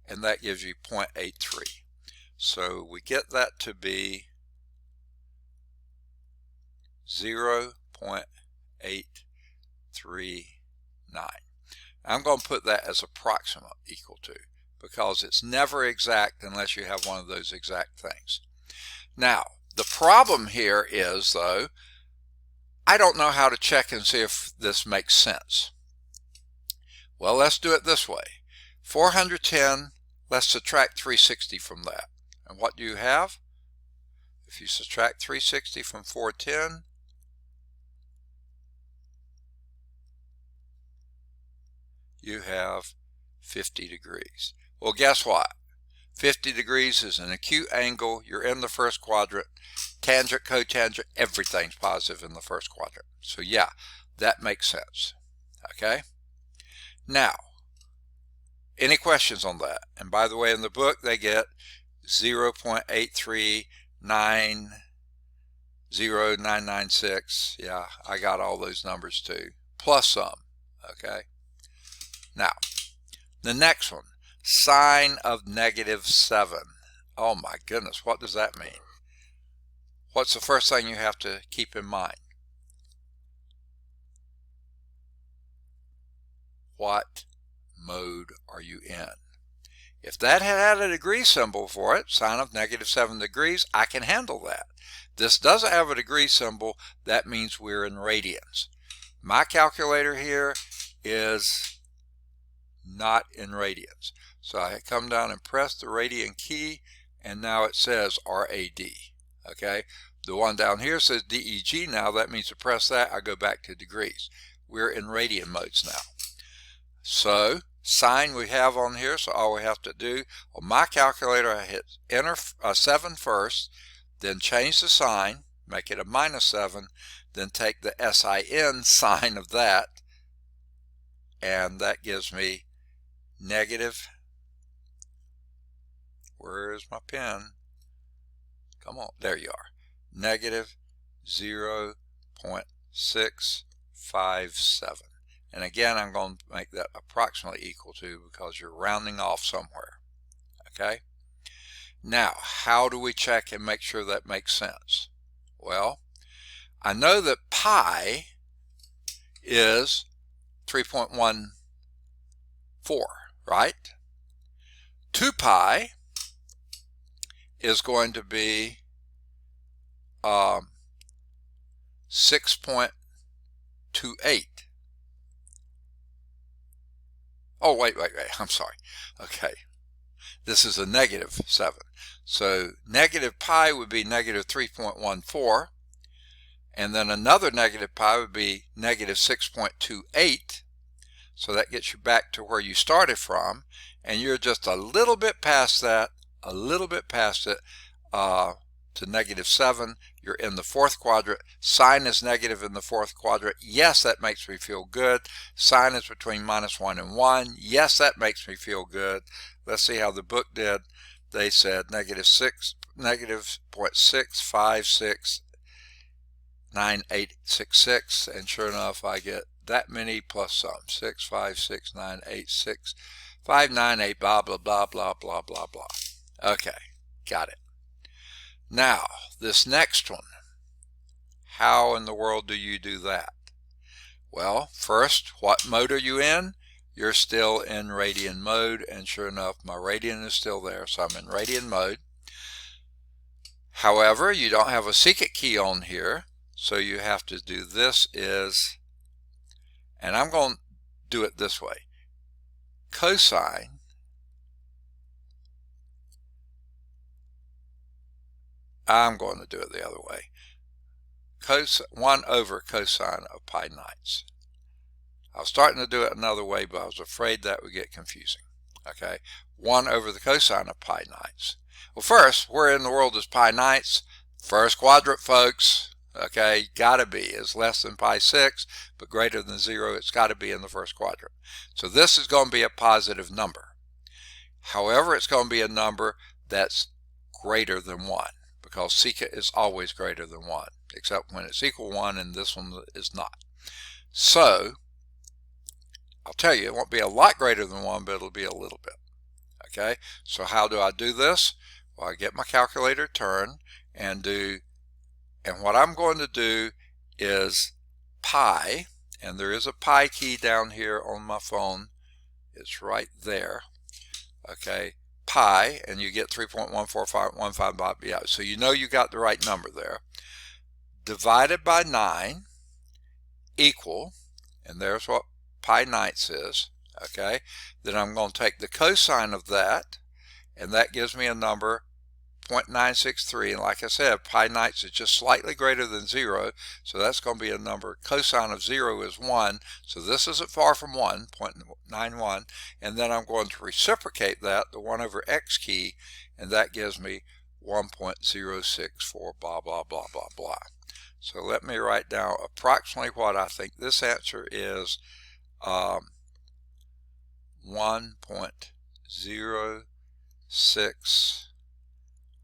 and that gives you 0.83. So we get that to be 0.839. I'm going to put that as approximate equal to, because it's never exact unless you have one of those exact things. Now, the problem here is, though, I don't know how to check and see if this makes sense. Well, let's do it this way. 410, let's subtract 360 from that. And what do you have? If you subtract 360 from 410, you have 50 degrees. Well, guess what? 50 degrees is an acute angle. You're in the first quadrant. Tangent, cotangent, everything's positive in the first quadrant. So yeah, that makes sense. Okay? Now, any questions on that? And by the way, in the book, they get 0.8390996. Yeah, I got all those numbers too, plus some. Okay? Now, The next one, sine of -7. Oh my goodness, what does that mean? What's the first thing you have to keep in mind? What mode are you in? If that had a degree symbol for it, sine of -7 degrees, I can handle that. This doesn't have a degree symbol. That means we're in radians. My calculator here is not in radians. So I come down and press the radian key, and now it says RAD. Okay, the one down here says DEG. Now that means to press that, I go back to degrees. We're in radian modes now. So sine we have on here, so all we have to do on my calculator, I hit enter 7 first, then change the sign, make it a -7, then take the SIN sign of that, and that gives me negative, where's my pen? Come on, there you are, negative 0.657. And again, I'm going to make that approximately equal to, because you're rounding off somewhere. Okay? Now, how do we check and make sure that makes sense? Well, I know that pi is 3.14, right? 2 pi is going to be 6.28. Oh, wait, I'm sorry. Okay, this is a -7. So negative pi would be -3.14, and then another negative pi would be -6.28. So that gets you back to where you started from, and you're just a little bit past that, a little bit past it, to -7. You're in the fourth quadrant. Sine is negative in the fourth quadrant. Yes, that makes me feel good. Sine is between -1 and 1. Yes, that makes me feel good. Let's see how the book did. They said -6.56986, and sure enough, I get that many plus some. 656986598, blah blah blah blah blah blah blah. Okay, got it. Now, this next one, how in the world do you do that? Well, first, what mode are you in? You're still in radian mode, and sure enough, my radian is still there, so I'm in radian mode. However, you don't have a secant key on here, so you have to do this is, and I'm going to do it this way, cosine I'm going to do it the other way. 1 over cosine of pi ninths. I was starting to do it another way, but I was afraid that would get confusing. Okay, 1 over the cosine of pi ninths. Well, first, where in the world is pi ninths? First quadrant, folks. Okay, gotta be. It's less than pi 6, but greater than 0. It's got to be in the first quadrant. So this is going to be a positive number. However, it's going to be a number that's greater than 1, because secant is always greater than 1, except when it's equal 1, and this one is not. So I'll tell you, it won't be a lot greater than 1, but it'll be a little bit. Okay, so how do I do this? Well, I get my calculator turned and what I'm going to do is pi, and there is a pi key down here on my phone. It's right there. Okay, pi, and you get 3.14515. Yeah, so you know you got the right number there. Divided by 9 equal, and there's what pi ninths is. Okay, then I'm going to take the cosine of that, and that gives me a number 0.963, and like I said, pi ninths is just slightly greater than 0, so that's going to be a number. Cosine of 0 is 1, so this isn't far from 1, 0.91, and then I'm going to reciprocate that, the 1 over x key, and that gives me 1.064, blah blah blah blah blah. So let me write down approximately what I think this answer is. 1.06.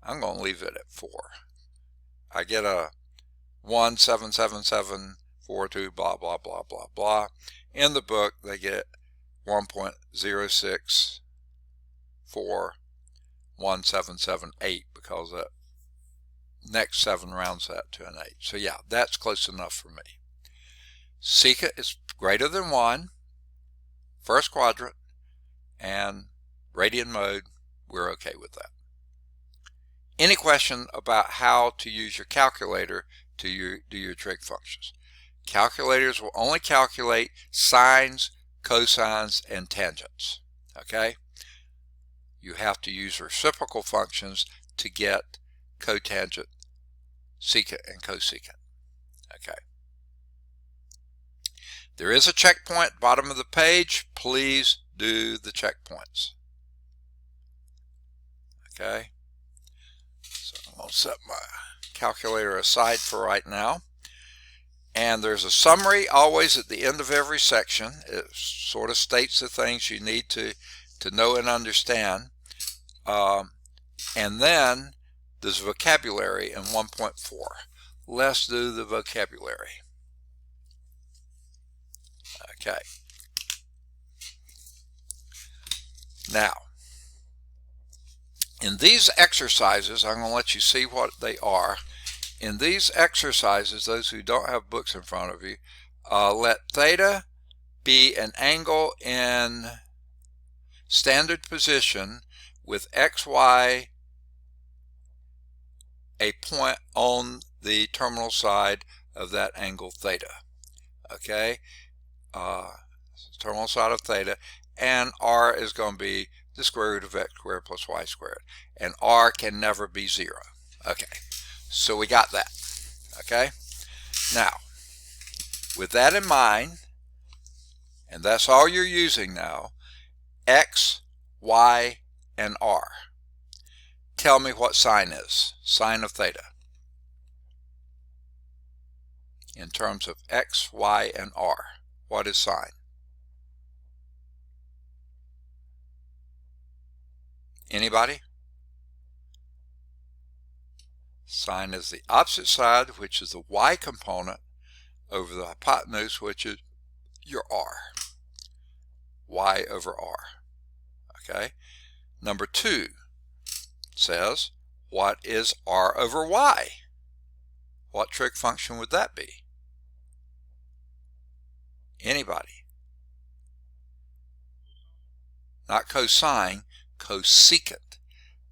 I'm going to leave it at 4. I get a 1.77742, blah blah blah blah blah. In the book they get 1.06417778 because that next 7 rounds that to an 8. So yeah, that's close enough for me. Secant is greater than 1, first quadrant, and radian mode, we're okay with that. Any question about how to use your calculator to do your trig functions? Calculators will only calculate sines, cosines, and tangents. Okay? You have to use reciprocal functions to get cotangent, secant, and cosecant. Okay. There is a checkpoint bottom of the page. Please do the checkpoints. Okay. So I'm going to set my calculator aside for right now. And there's a summary always at the end of every section. It sort of states the things you need to know and understand. And then there's vocabulary in 1.4. Let's do the vocabulary. Okay. Now, in these exercises, I'm going to let you see what they are. In these exercises, those who don't have books in front of you, let theta be an angle in standard position with xy a point on the terminal side of that angle theta. Okay, terminal side of theta, and r is going to be the square root of x squared plus y squared, and r can never be 0. Okay, so we got that. Okay, now with that in mind, and that's all you're using now, x, y, and r. Tell me what sine is. Sine of theta. In terms of x, y, and r. What is sine? Anybody? Sine is the opposite side, which is the y component, over the hypotenuse, which is your r. Y over r. Okay? Number 2 says, what is r over y? What trig function would that be? Anybody? Not cosine, cosecant.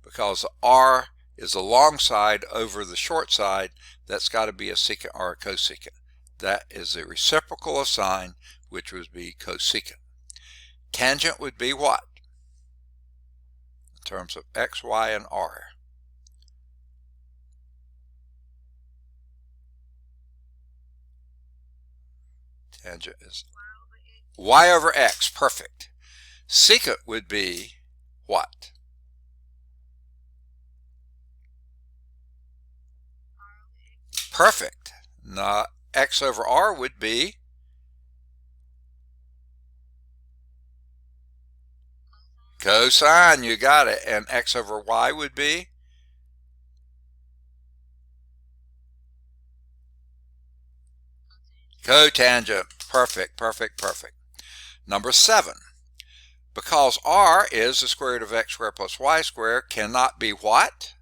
Because the r is the long side over the short side, that's got to be a secant or a cosecant. That is the reciprocal of sine, which would be cosecant. Tangent would be what? In terms of x, y, and r. Tangent is y over x. Perfect. Secant would be what? Perfect. Now, x over r would be cosine. You got it. And x over y would be cotangent. Perfect, perfect, perfect. Number 7. Because r is the square root of x squared plus y squared, cannot be what?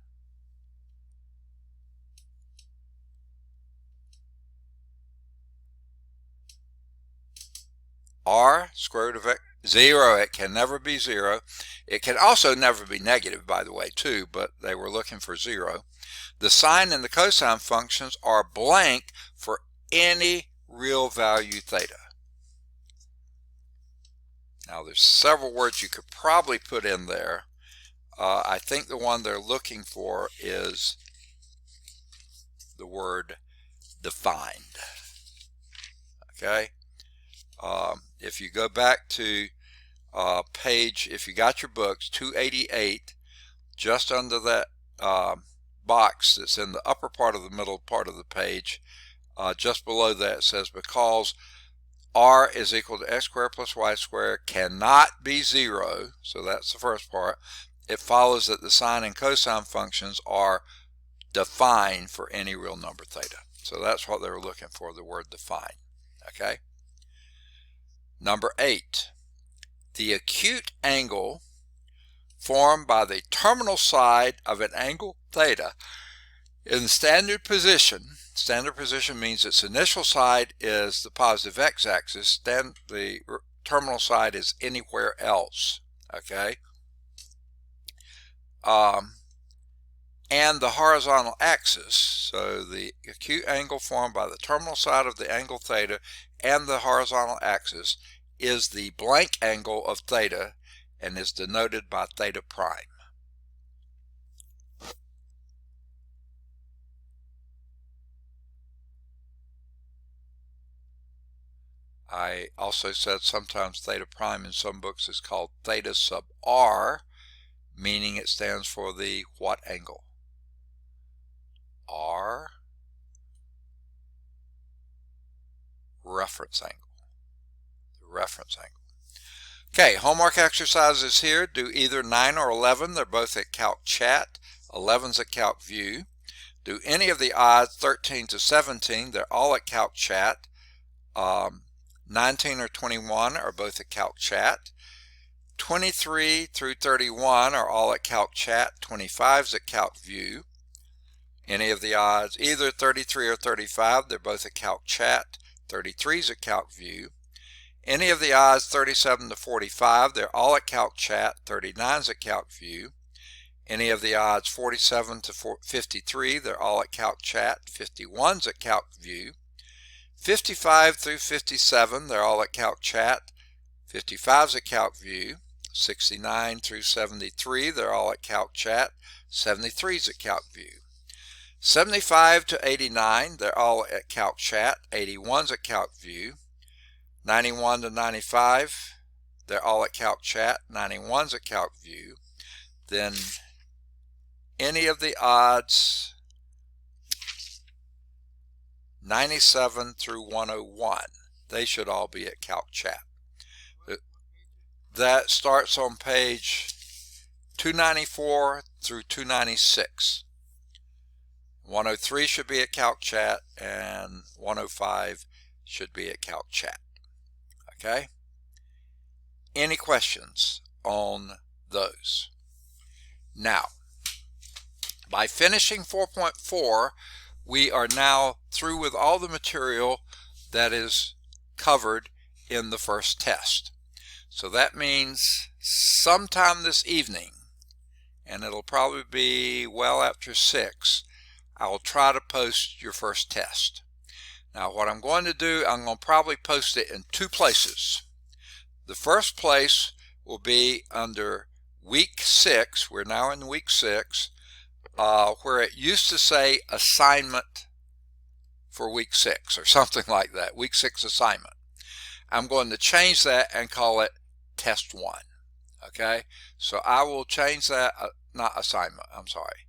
R square root of x, 0. It can never be 0. It can also never be negative, by the way, too, but they were looking for 0. The sine and the cosine functions are blank for any real value theta. Now, there's several words you could probably put in there. I think the one they're looking for is the word defined. Okay? If you go back to page, if you got your books, 288, just under that box that's in the upper part of the middle part of the page, just below that it says, because r is equal to x squared plus y squared cannot be 0, so that's the first part. It follows that the sine and cosine functions are defined for any real number theta. So that's what they were looking for, the word define. Okay? Number 8. the acute angle formed by the terminal side of an angle theta in standard position. Standard position means its initial side is the positive x-axis, then the terminal side is anywhere else, okay? And the horizontal axis, so the acute angle formed by the terminal side of the angle theta and the horizontal axis is the blank angle of theta and is denoted by theta prime. I also said sometimes theta prime in some books is called theta sub r, meaning it stands for the what angle? R, reference angle. The reference angle. Okay, homework exercises here. Do either 9 or 11. They're both at Calc Chat. 11's at Calc View. Do any of the odds 13 to 17. They're all at Calc Chat. 19 or 21 are both at Calc Chat. 23 through 31 are all at Calc Chat. 25's at Calc View. Any of the odds, either 33 or 35, they're both at Calc Chat. 33's at Calc View. Any of the odds 37 to 45, they're all at Calc Chat. 39's at Calc View. Any of the odds 47 to 53, they're all at Calc Chat. 51's at Calc View. 55 through 57, they're all at Calc Chat. 55's at Calc View. 69 through 73, they're all at Calc Chat. 73's at Calc View. 75 to 89, they're all at Calc Chat. 81's at Calc View. 91 to 95, they're all at Calc Chat. 91's at Calc View. Then any of the odds 97 through 101, they should all be at Calc Chat. That starts on page 294 through 296. 103 should be at Calc Chat, and 105 should be at Calc Chat. Okay? Any questions on those? Now, by finishing 4.4, we are now through with all the material that is covered in the first test. So that means sometime this evening, and it'll probably be well after 6, I'll try to post your first test. Now what I'm going to do, I'm going to probably post it in 2 places. The first place will be under week 6, we're now in week 6, where it used to say assignment for week 6 or something like that, week 6 assignment. I'm going to change that and call it test 1. Okay, so I will change that, not assignment, I'm sorry,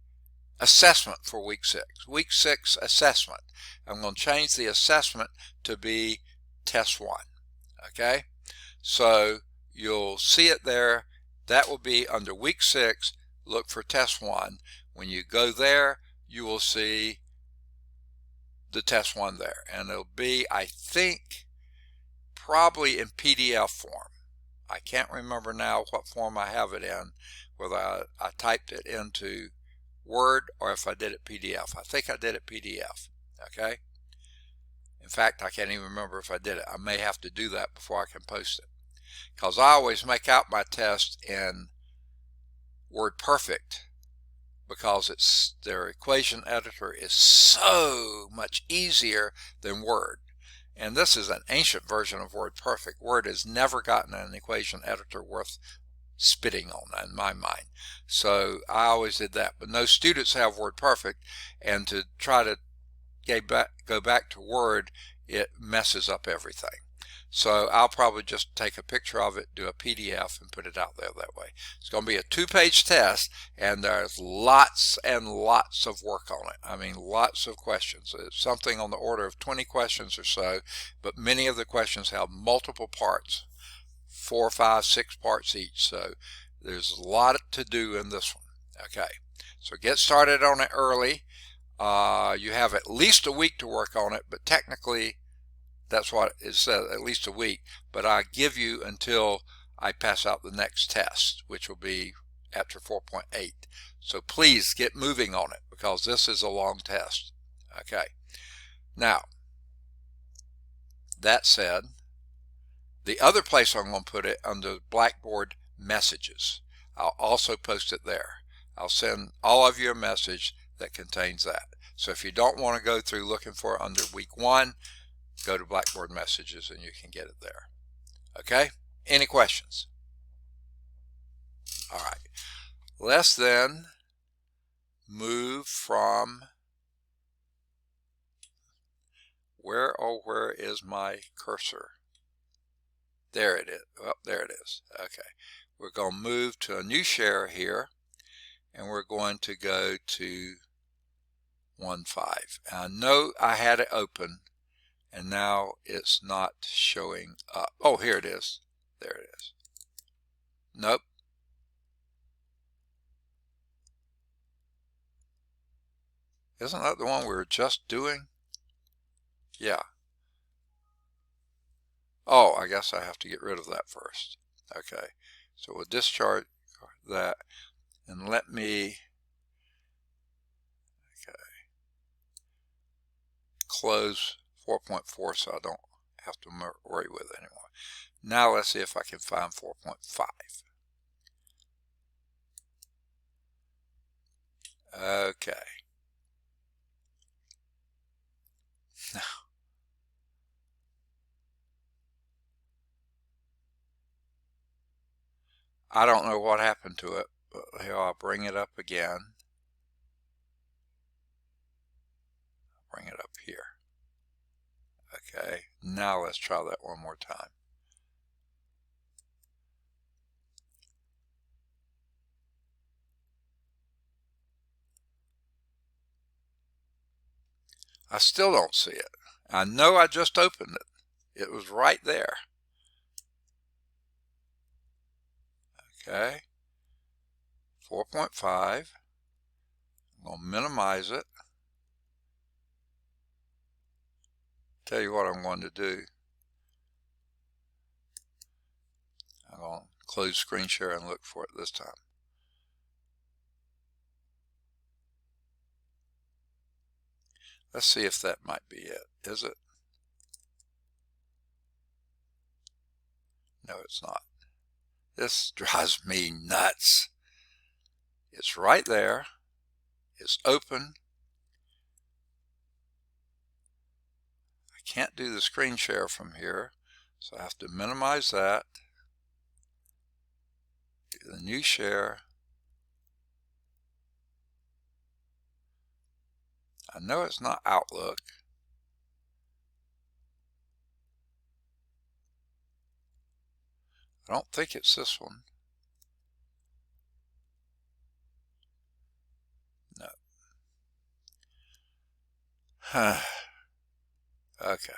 assessment for week 6. Week 6 assessment. I'm going to change the assessment to be test 1. Okay, so you'll see it there. That will be under week 6. Look for test 1. When you go there, you will see the test 1 there, and it'll be, I think, probably in PDF form. I can't remember now what form I have it in, whether I typed it into Word or if I did it PDF. I think I did it PDF. Okay, in fact, I can't even remember if I did it. I may have to do that before I can post it, because I always make out my test in WordPerfect, because it's their equation editor is so much easier than Word. And this is an ancient version of WordPerfect. Word has never gotten an equation editor worth spitting on in my mind. So I always did that. But no students have WordPerfect, and to try to go back to Word, it messes up everything. So I'll probably just take a picture of it, do a PDF, and put it out there that way. It's going to be a 2-page test, and there's lots and lots of work on it. I mean, lots of questions. It's something on the order of 20 questions or so, but many of the questions have multiple parts, 4, 5, 6 parts each. So there's a lot to do in this one. Okay, so get started on it early. You have at least a week to work on it, but technically that's what it says, at least a week. But I give you until I pass out the next test, which will be after 4.8. So please get moving on it because this is a long test. Okay. Now, that said, the other place I'm going to put it under Blackboard Messages. I'll also post it there. I'll send all of you a message that contains that. So if you don't want to go through looking for it under week 1, go to Blackboard Messages and you can get it there. Okay? Any questions? All right. Let's then move from where is my cursor? There it is. Oh, there it is. Okay. We're going to move to a new share here, and we're going to go to 1.5. I know I had it open, and now it's not showing up. Oh, here it is. There it is. Nope. Isn't that the one we were just doing? Yeah. Oh, I guess I have to get rid of that first. Okay. So we'll discharge that, and let me close 4.4 so I don't have to worry with it anymore. Now let's see if I can find 4.5. Okay. Now, I don't know what happened to it, but here I'll bring it up again. Bring it up here. Okay, now let's try that one more time. I still don't see it. I know I just opened it. It was right there. Okay, 4.5. I'm going to minimize it. Tell you what I'm going to do. I'm going to close screen share and look for it this time. Let's see if that might be it. Is it? No, it's not. This drives me nuts. It's right there. It's open. I can't do the screen share from here, so I have to minimize that. Do the new share. I know it's not Outlook. I don't think it's this one. No. Okay.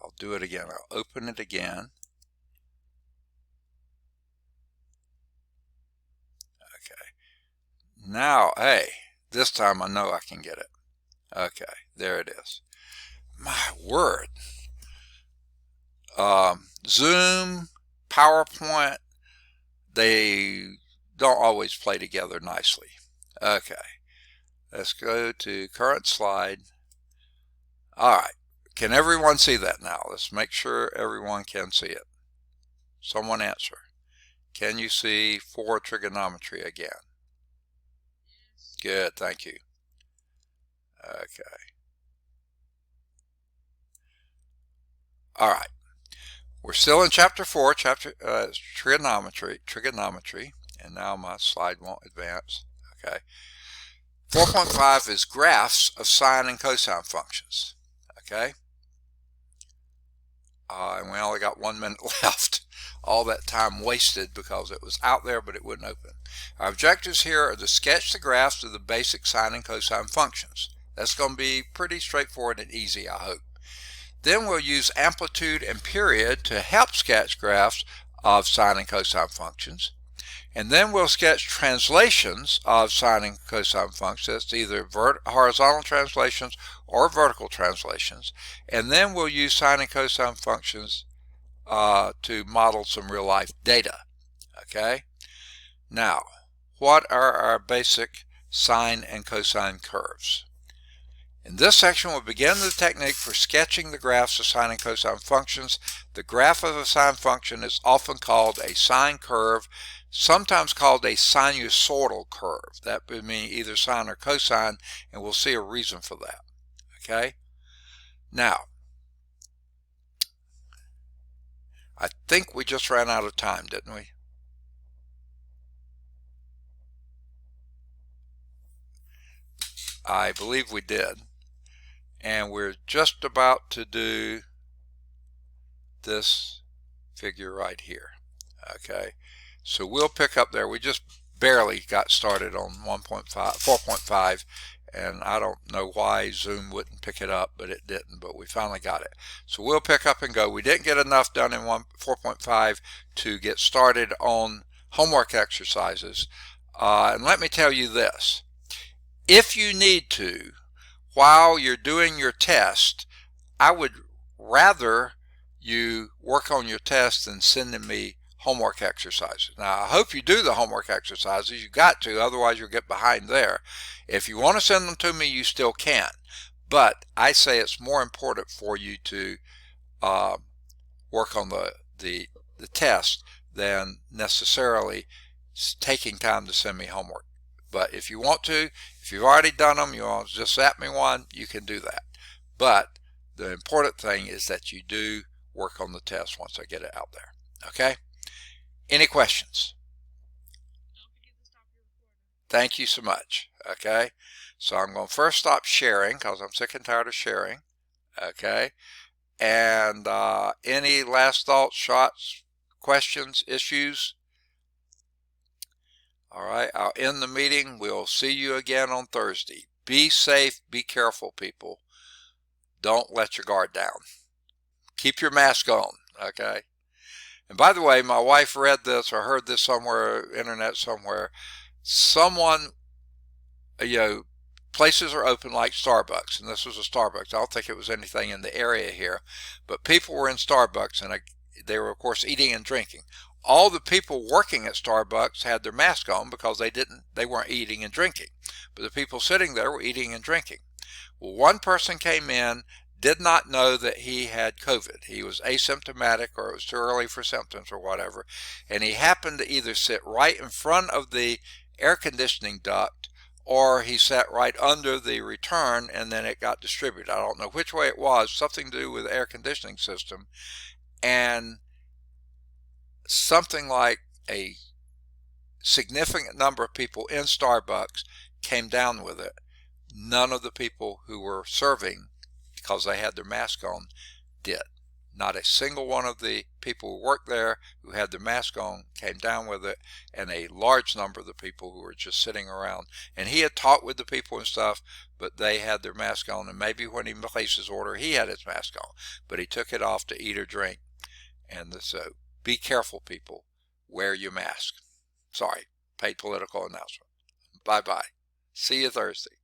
I'll do it again. I'll open it again. Okay. Now, hey, this time I know I can get it. Okay, there it is. My word. Zoom, PowerPoint, they don't always play together nicely. Okay, let's go to current slide. All right, can everyone see that now? Let's make sure everyone can see it. Someone answer. Can you see for trigonometry again? Good, thank you. Okay. All right. We're still in chapter 4, trigonometry, and now my slide won't advance. Okay. 4.5 is graphs of sine and cosine functions. Okay. And we only got 1 minute left. All that time wasted because it was out there but it wouldn't open. Our objectives here are to sketch the graphs of the basic sine and cosine functions. That's going to be pretty straightforward and easy, I hope. Then we'll use amplitude and period to help sketch graphs of sine and cosine functions. And then we'll sketch translations of sine and cosine functions. That's either horizontal translations or vertical translations. And then we'll use sine and cosine functions to model some real life data. Okay, now what are our basic sine and cosine curves? In this section, we'll begin the technique for sketching the graphs of sine and cosine functions. The graph of a sine function is often called a sine curve, sometimes called a sinusoidal curve. That would mean either sine or cosine, and we'll see a reason for that. Okay? Now, I think we just ran out of time, didn't we? I believe we did. And we're just about to do this figure right here. Okay, so we'll pick up there. We just barely got started on 4.5, and I don't know why Zoom wouldn't pick it up, but it didn't, but we finally got it. So we'll pick up and go. We didn't get enough done in 4.5 to get started on homework exercises. And let me tell you this. If you need to, while you're doing your test, I would rather you work on your test than sending me homework exercises. Now, I hope you do the homework exercises. You got to, otherwise you'll get behind there. If you want to send them to me, you still can. But I say it's more important for you to work on the test than necessarily taking time to send me homework. But if you want to, if you've already done them, you want to just zap me one, you can do that. But the important thing is that you do work on the test once I get it out there. Okay? Any questions? Thank you so much. Okay? So I'm going to first stop sharing because I'm sick and tired of sharing. Okay? And any last thoughts, shots, questions, issues? All right, I'll end the meeting. We'll see you again on Thursday. Be safe, be careful, people. Don't let your guard down. Keep your mask on, okay? And by the way, my wife read this or heard this somewhere, internet somewhere. Someone, places are open like Starbucks, and this was a Starbucks. I don't think it was anything in the area here, but people were in Starbucks, and they were, of course, eating and drinking. All the people working at Starbucks had their mask on because they weren't eating and drinking. But the people sitting there were eating and drinking. Well, one person came in, did not know that he had COVID. He was asymptomatic, or it was too early for symptoms or whatever. And he happened to either sit right in front of the air conditioning duct, or he sat right under the return, and then it got distributed. I don't know which way it was, something to do with the air conditioning system. And something like a significant number of people in Starbucks came down with it. None of the people who were serving, because they had their mask on, did. Not a single one of the people who worked there who had their mask on came down with it, and a large number of the people who were just sitting around. And he had talked with the people and stuff, but they had their mask on, and maybe when he placed his order, he had his mask on, but he took it off to eat or drink. And so be careful, people. Wear your mask. Sorry, paid political announcement. Bye-bye. See you Thursday.